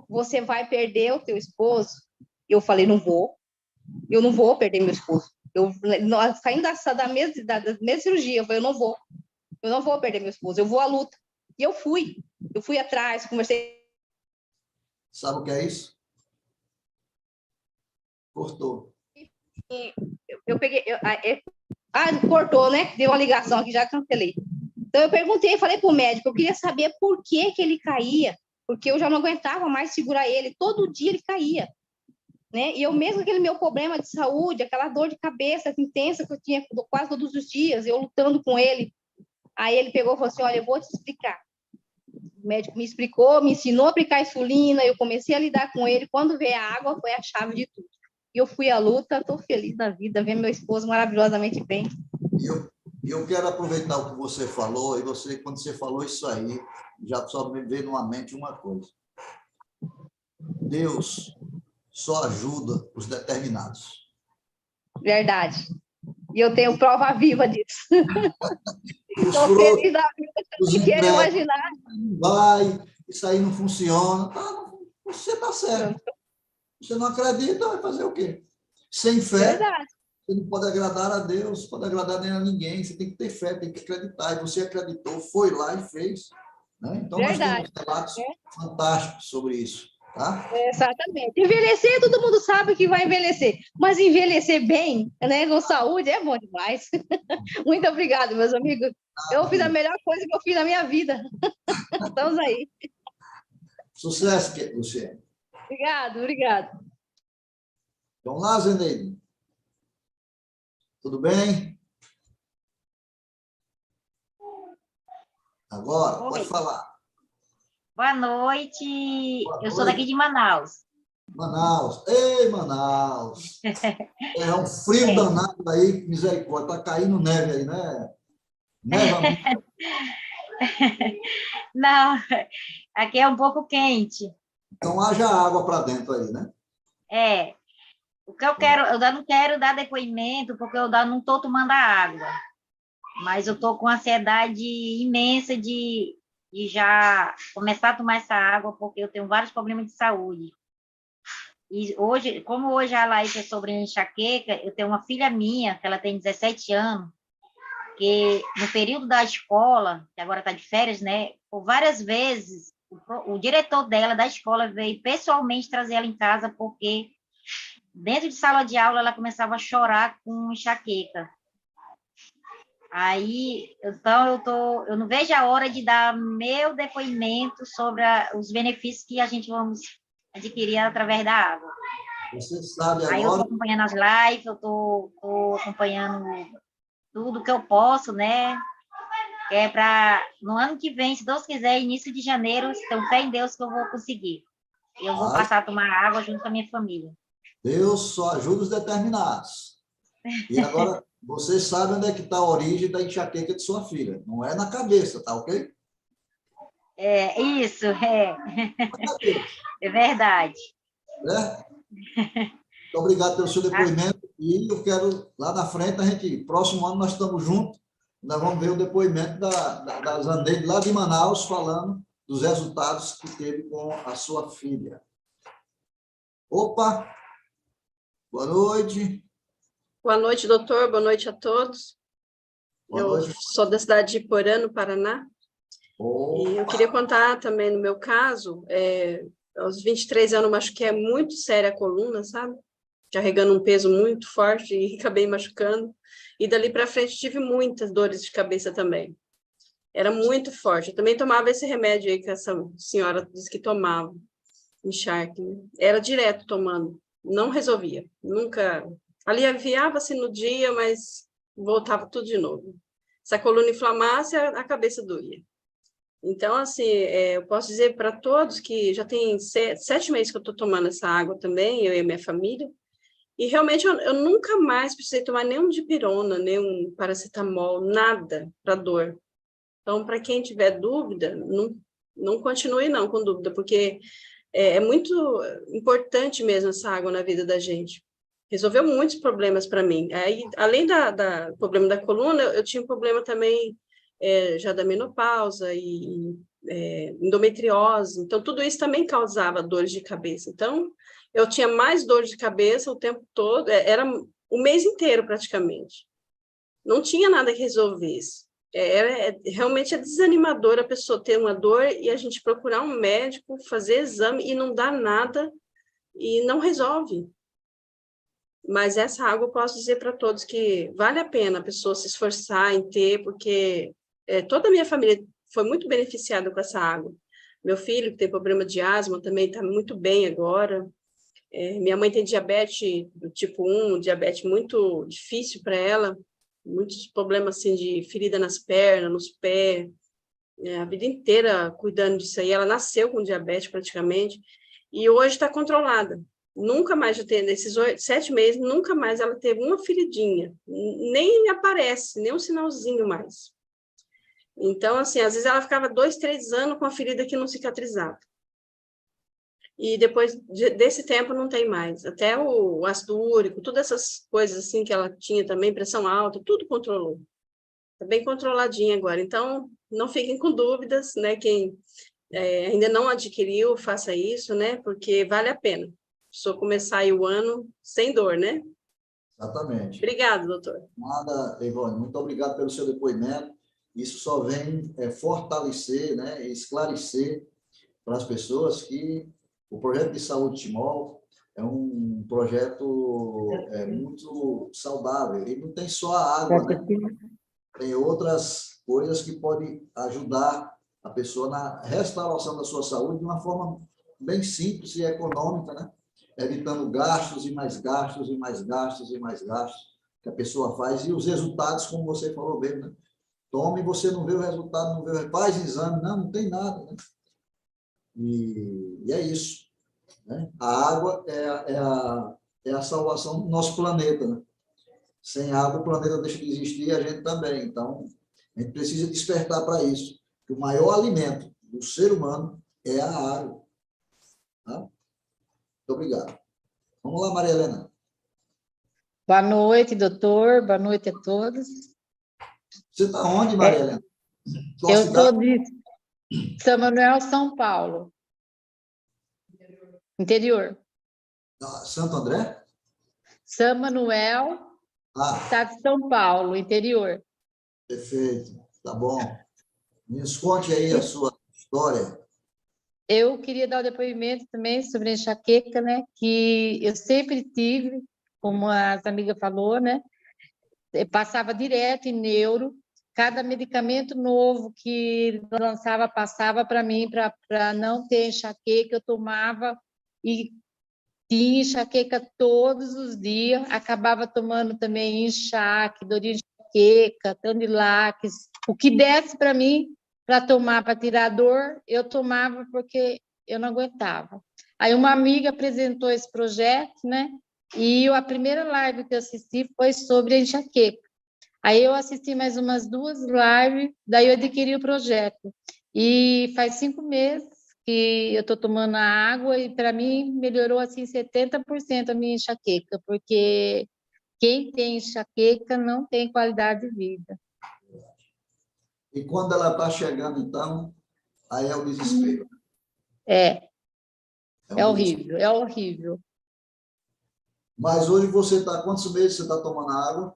você vai perder o teu esposo, eu falei, eu não vou perder meu esposo. Saindo da mesma cirurgia, eu falei, eu não vou perder meu esposo, eu vou à luta. E eu fui atrás, conversei. Sabe o que é isso? Cortou. Eu peguei, cortou, né? Deu uma ligação aqui, já cancelei. Então, eu perguntei, falei para o médico, eu queria saber por que ele caía, porque eu já não aguentava mais segurar ele, todo dia ele caía, né? E eu mesmo, aquele meu problema de saúde, aquela dor de cabeça intensa que eu tinha quase todos os dias, eu lutando com ele, aí ele pegou e falou assim, olha, eu vou te explicar. O médico me explicou, me ensinou a aplicar insulina, eu comecei a lidar com ele, quando veio a água, foi a chave de tudo. E eu fui à luta, estou feliz da vida, vendo meu esposo maravilhosamente bem. Eu quero aproveitar o que você falou, e quando você falou isso aí, já só me veio na mente uma coisa. Deus só ajuda os determinados. Verdade. E eu tenho prova viva disso. Estou feliz da vida, eu não quero imaginar. Isso aí não funciona. Você está certo. Você não acredita, vai fazer o quê? Sem fé, verdade. Você não pode agradar a Deus, não pode agradar nem a ninguém. Você tem que ter fé, tem que acreditar. E você acreditou, foi lá e fez. Né? Então, verdade. nós temos relatos fantásticos sobre isso. Tá? Exatamente. Envelhecer, todo mundo sabe que vai envelhecer. Mas envelhecer bem, né, com saúde, é bom demais. Muito obrigada, meus amigos. Eu fiz a melhor coisa que eu fiz na minha vida. Estamos aí. Sucesso, Luciane. Obrigado. Vamos lá, Zeneide. Tudo bem? Agora, Oi. pode falar. Boa noite. Eu sou daqui de Manaus. Manaus. Ei, Manaus. É um frio danado aí, misericórdia. Está caindo neve aí, né? Neva muito. Não, aqui é um pouco quente. Então, haja água para dentro aí, né? O que eu quero, eu não quero dar depoimento, porque eu não estou tomando a água. Mas eu estou com ansiedade imensa de já começar a tomar essa água, porque eu tenho vários problemas de saúde. E hoje, como hoje a live é sobre enxaqueca, eu tenho uma filha minha, que ela tem 17 anos, que no período da escola, que agora está de férias, né, por várias vezes, o diretor dela, da escola, veio pessoalmente trazer ela em casa, porque dentro de sala de aula ela começava a chorar com enxaqueca. Aí, então, eu não vejo a hora de dar meu depoimento sobre os benefícios que a gente vamos adquirir através da água. Você sabe agora... Aí eu estou acompanhando as lives, eu estou acompanhando tudo que eu posso, né? Que é para, no ano que vem, se Deus quiser, início de janeiro, tenho fé em Deus que eu vou conseguir. Eu vou passar a tomar água junto com a minha família. Deus só ajuda os determinados. E agora, você sabe onde é que está a origem da enxaqueca de sua filha. Não é na cabeça, tá ok? Isso, é verdade. Muito obrigado pelo seu depoimento. E eu quero, lá na frente, próximo ano nós estamos juntos, nós vamos ver o depoimento da Zaneide, lá de Manaus, falando dos resultados que teve com a sua filha. Opa! Boa noite. Boa noite, doutor. Boa noite a todos. Boa noite. Sou da cidade de Porã, no Paraná. Opa. E eu queria contar também, no meu caso, aos 23 anos, eu machuquei muito séria a coluna, sabe? Carregando um peso muito forte e acabei machucando. E dali para frente tive muitas dores de cabeça também. Era muito forte. Eu também tomava esse remédio aí que essa senhora disse que tomava, encharque. Era direto tomando. não resolvia, nunca. Aliviava-se no dia, mas voltava tudo de novo. Se a coluna inflamasse, a cabeça doía. Então, assim, eu posso dizer para todos que já tem 7 meses que eu estou tomando essa água também, eu e a minha família, e realmente eu nunca mais precisei tomar nenhum dipirona, nenhum paracetamol, nada para dor. Então, para quem tiver dúvida, não continue não com dúvida, porque é muito importante mesmo essa água na vida da gente. Resolveu muitos problemas para mim. Aí, além do problema da coluna, eu tinha um problema também já da menopausa e endometriose. Então, tudo isso também causava dores de cabeça. Então, eu tinha mais dor de cabeça o tempo todo, era o mês inteiro praticamente. Não tinha nada que resolvesse. Realmente é desanimador a pessoa ter uma dor e a gente procurar um médico, fazer exame e não dá nada e não resolve. Mas essa água eu posso dizer para todos que vale a pena a pessoa se esforçar em ter, porque toda a minha família foi muito beneficiada com essa água. Meu filho, que tem problema de asma, também está muito bem agora. Minha mãe tem diabetes do tipo 1, diabetes muito difícil para ela, muitos problemas assim, de ferida nas pernas, nos pés, a vida inteira cuidando disso aí. Ela nasceu com diabetes praticamente, e hoje está controlada. Nunca mais, já tem nesses 7 meses, nunca mais ela teve uma feridinha, nem aparece, nem um sinalzinho mais. Então, assim, às vezes ela ficava 2, 3 anos com a ferida que não cicatrizava. E depois desse tempo não tem mais. Até o ácido úrico, todas essas coisas assim que ela tinha também, pressão alta, tudo controlou. Está bem controladinha agora. Então, não fiquem com dúvidas, né? Quem ainda não adquiriu, faça isso, né? Porque vale a pena. Só começar aí o ano sem dor, né? Exatamente. Obrigada, doutor. Nada, Ivone, muito obrigado pelo seu depoimento. Isso só vem fortalecer, né, esclarecer para as pessoas que o projeto de saúde Timol é um projeto muito saudável. Ele não tem só a água, né? Tem outras coisas que podem ajudar a pessoa na restauração da sua saúde de uma forma bem simples e econômica, né? Evitando gastos e mais gastos e mais gastos e mais gastos que a pessoa faz. E os resultados, como você falou bem, né? Toma e você não vê o resultado, não vê, faz exame, não tem nada, né? E é isso, né? A água é a salvação do nosso planeta, né? Sem água, o planeta deixa de existir e a gente também. Então, a gente precisa despertar para isso, que o maior alimento do ser humano é a água. Tá? Muito obrigado. Vamos lá, Maria Helena. Boa noite, doutor. Boa noite a todos. Você está onde, Maria Helena? Eu sou de São Manuel, São Paulo. Interior. Santo André? São Manuel, estado de São Paulo, interior. Perfeito, tá bom. Nos conte aí a sua história. Eu queria dar o depoimento também sobre a enxaqueca, né? Que eu sempre tive, como a amiga falou, né? Eu passava direto em neuro. Cada medicamento novo que lançava, passava para mim, para não ter enxaqueca, eu tomava e tinha enxaqueca todos os dias, acabava tomando também enxaque, dor de enxaqueca, Tonilax, o que desse para mim, para tomar, para tirar a dor, eu tomava porque eu não aguentava. Aí uma amiga apresentou esse projeto, né? E a primeira live que eu assisti foi sobre a enxaqueca. Aí eu assisti mais umas 2 lives, daí eu adquiri o projeto. E faz 5 meses que eu estou tomando a água e, para mim, melhorou, assim, 70% a minha enxaqueca, porque quem tem enxaqueca não tem qualidade de vida. E quando ela está chegando, então, aí é o desespero. É horrível, é horrível. Mas hoje você está, quantos meses você está tomando água?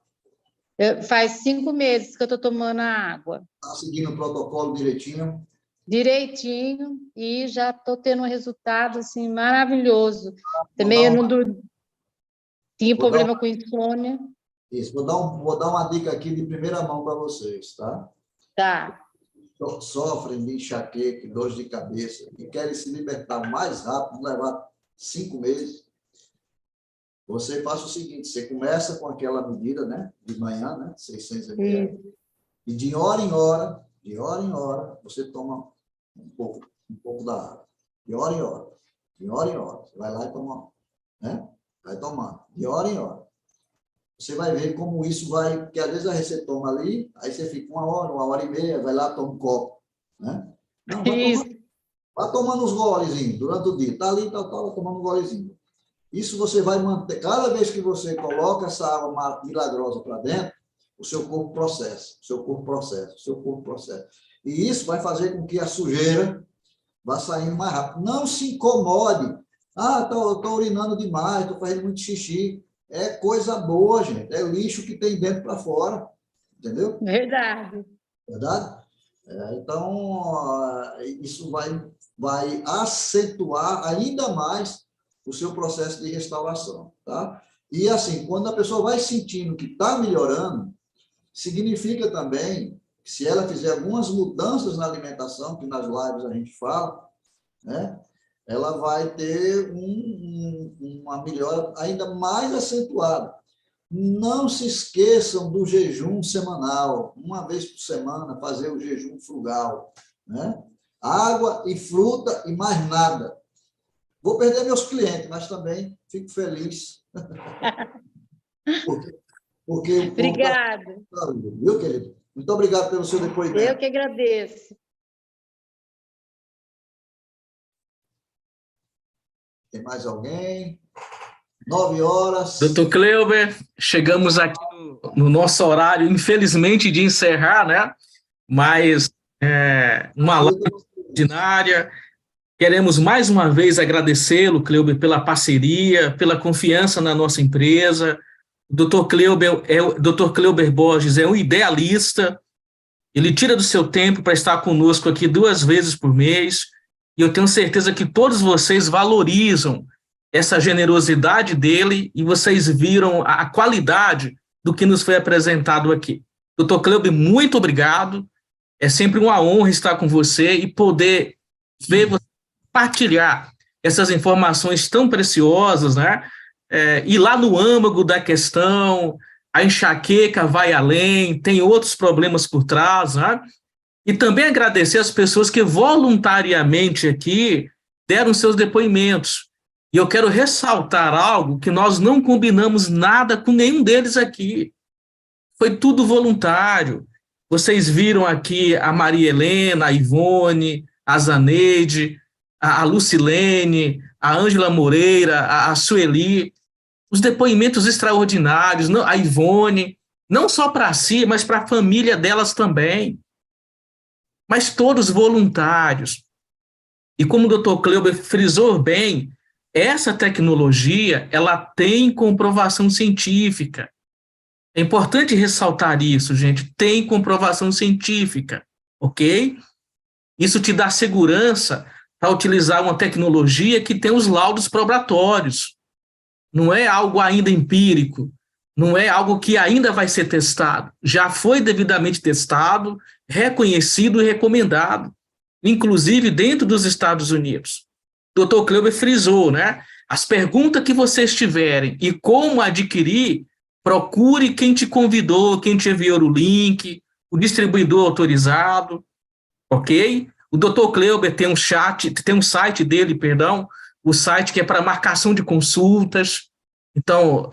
Faz 5 meses que eu estou tomando a água. Está seguindo o protocolo direitinho? Direitinho, e já estou tendo um resultado, assim, maravilhoso. Também eu não dormi. Tinha problema com insônia. Isso, vou dar uma dica aqui de primeira mão para vocês, tá? Tá. Sofrem de enxaqueca, dores de cabeça e querem se libertar mais rápido, levar 5 meses. você faz o seguinte, você começa com aquela medida, né, de manhã, né, 600 ml, e de hora em hora, você toma um pouco da água. De hora em hora. Você vai lá e toma, né? Vai tomando. De hora em hora. Você vai ver como isso vai, porque às vezes você toma ali, aí você fica 1 hora e meia, vai lá, toma um copo, né? Não, vai tomando uns golezinhos durante o dia. Está ali, tá tomando um golezinho. Isso você vai manter. Cada vez que você coloca essa água milagrosa para dentro, o seu corpo processa. E isso vai fazer com que a sujeira vá saindo mais rápido. Não se incomode. Estou urinando demais, estou fazendo muito xixi. É coisa boa, gente. É lixo que tem dentro para fora. Entendeu? Verdade. Então, isso vai acentuar ainda mais o seu processo de restauração, tá? E assim, quando a pessoa vai sentindo que está melhorando, significa também que se ela fizer algumas mudanças na alimentação, que nas lives a gente fala, né? Ela vai ter uma melhora ainda mais acentuada. Não se esqueçam do jejum semanal, uma vez por semana, fazer o jejum frugal, né? Água e fruta e mais nada. Vou perder meus clientes, mas também fico feliz. porque o Obrigada. Viu, querido? Muito obrigado pelo seu depoimento. Eu que agradeço. Tem mais alguém? 9 horas. Doutor Cleuber, chegamos aqui no nosso horário, infelizmente, de encerrar, né? Mas uma live extraordinária. Queremos mais uma vez agradecê-lo, Cleuber, pela parceria, pela confiança na nossa empresa. O Dr. Cleuber Borges é um idealista, ele tira do seu tempo para estar conosco aqui 2 vezes por mês, e eu tenho certeza que todos vocês valorizam essa generosidade dele e vocês viram a qualidade do que nos foi apresentado aqui. Dr. Cleuber, muito obrigado, é sempre uma honra estar com você e poder ver você compartilhar essas informações tão preciosas, né? Ir lá no âmago da questão, a enxaqueca vai além, tem outros problemas por trás, né? E também agradecer as pessoas que voluntariamente aqui deram seus depoimentos. E eu quero ressaltar algo que nós não combinamos nada com nenhum deles aqui. Foi tudo voluntário. Vocês viram aqui a Maria Helena, a Ivone, a Zaneide, a Lucilene, a Ângela Moreira, a Sueli, os depoimentos extraordinários, a Ivone, não só para si, mas para a família delas também, mas todos voluntários. E como o Dr. Cleuber frisou bem, essa tecnologia, ela tem comprovação científica. É importante ressaltar isso, gente, tem comprovação científica, ok? Isso te dá segurança para utilizar uma tecnologia que tem os laudos probatórios. Não é algo ainda empírico, não é algo que ainda vai ser testado. Já foi devidamente testado, reconhecido e recomendado, inclusive dentro dos Estados Unidos. O Dr. Cleuber frisou, né? As perguntas que vocês tiverem e como adquirir, procure quem te convidou, quem te enviou o link, o distribuidor autorizado, ok? O Dr. Cleuber tem um site dele, o site que é para marcação de consultas. Então,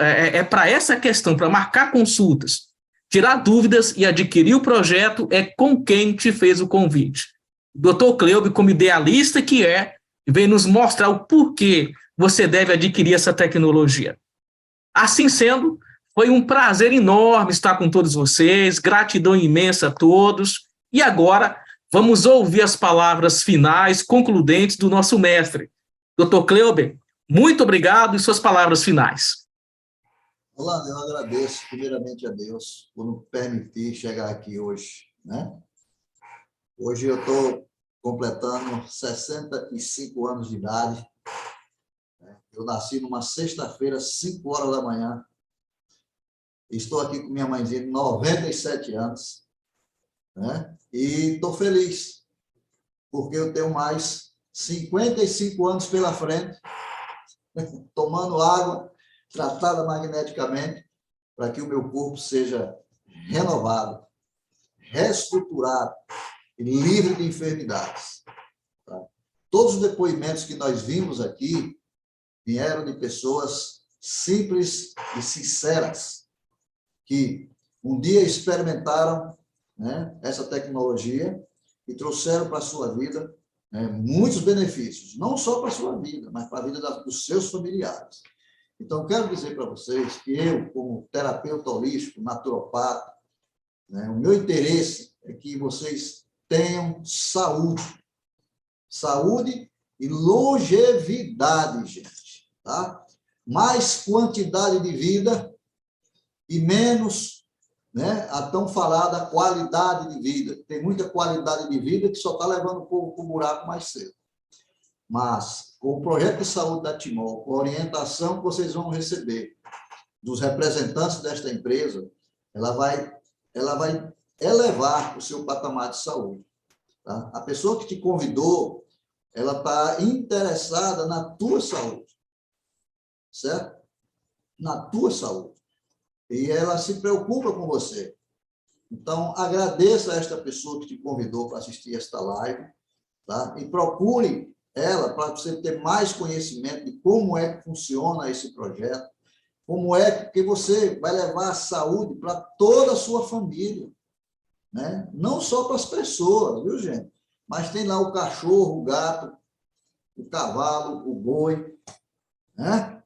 para essa questão, para marcar consultas, tirar dúvidas e adquirir o projeto, é com quem te fez o convite. O Dr. Cleuber, como idealista que vem nos mostrar o porquê você deve adquirir essa tecnologia. Assim sendo, foi um prazer enorme estar com todos vocês, gratidão imensa a todos, e agora vamos ouvir as palavras finais, concludentes do nosso mestre. Dr. Cleuber, muito obrigado e suas palavras finais. Rolando, eu agradeço primeiramente a Deus por me permitir chegar aqui hoje, né? Hoje eu estou completando 65 anos de idade. Eu nasci numa sexta-feira, 5 horas da manhã. Estou aqui com minha mãezinha de 97 anos, né? E estou feliz, porque eu tenho mais 55 anos pela frente, tomando água, tratada magneticamente, para que o meu corpo seja renovado, reestruturado e livre de enfermidades. Tá? Todos os depoimentos que nós vimos aqui vieram de pessoas simples e sinceras, que um dia experimentaram, né, essa tecnologia e trouxeram para a sua vida, né, muitos benefícios, não só para a sua vida, mas para a vida dos seus familiares. Então, quero dizer para vocês que eu, como terapeuta holístico, naturopata, né, o meu interesse é que vocês tenham saúde. Saúde e longevidade, gente. Tá? Mais quantidade de vida e menos, né, a tão falada qualidade de vida. Tem muita qualidade de vida que só está levando o povo para o buraco mais cedo. Mas, com o projeto de saúde da Timol, com a orientação que vocês vão receber dos representantes desta empresa, ela vai elevar o seu patamar de saúde. Tá? A pessoa que te convidou, ela está interessada na tua saúde, certo? Na tua saúde. E ela se preocupa com você. Então, agradeça a esta pessoa que te convidou para assistir esta live, tá? E procure ela para você ter mais conhecimento de como é que funciona esse projeto, como é que você vai levar a saúde para toda a sua família, né? Não só para as pessoas, viu, gente? Mas tem lá o cachorro, o gato, o cavalo, o boi, né?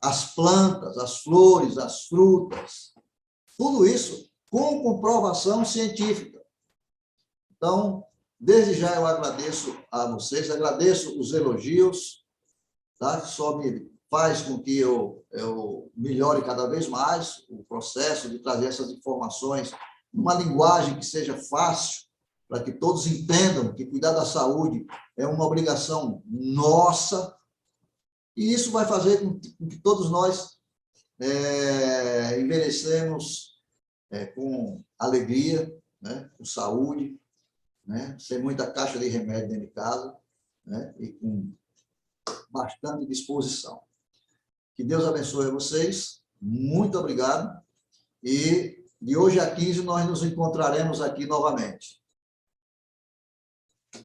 As plantas, as flores, as frutas, tudo isso com comprovação científica. Então, desde já eu agradeço a vocês, agradeço os elogios, tá? Que só me faz com que eu melhore cada vez mais o processo de trazer essas informações numa linguagem que seja fácil, para que todos entendam que cuidar da saúde é uma obrigação nossa, e isso vai fazer com que todos nós envelhecemos com alegria, né? Com saúde, né? Sem muita caixa de remédio dentro de casa, né? E com bastante disposição. Que Deus abençoe vocês. Muito obrigado. E de hoje a 15 nós nos encontraremos aqui novamente.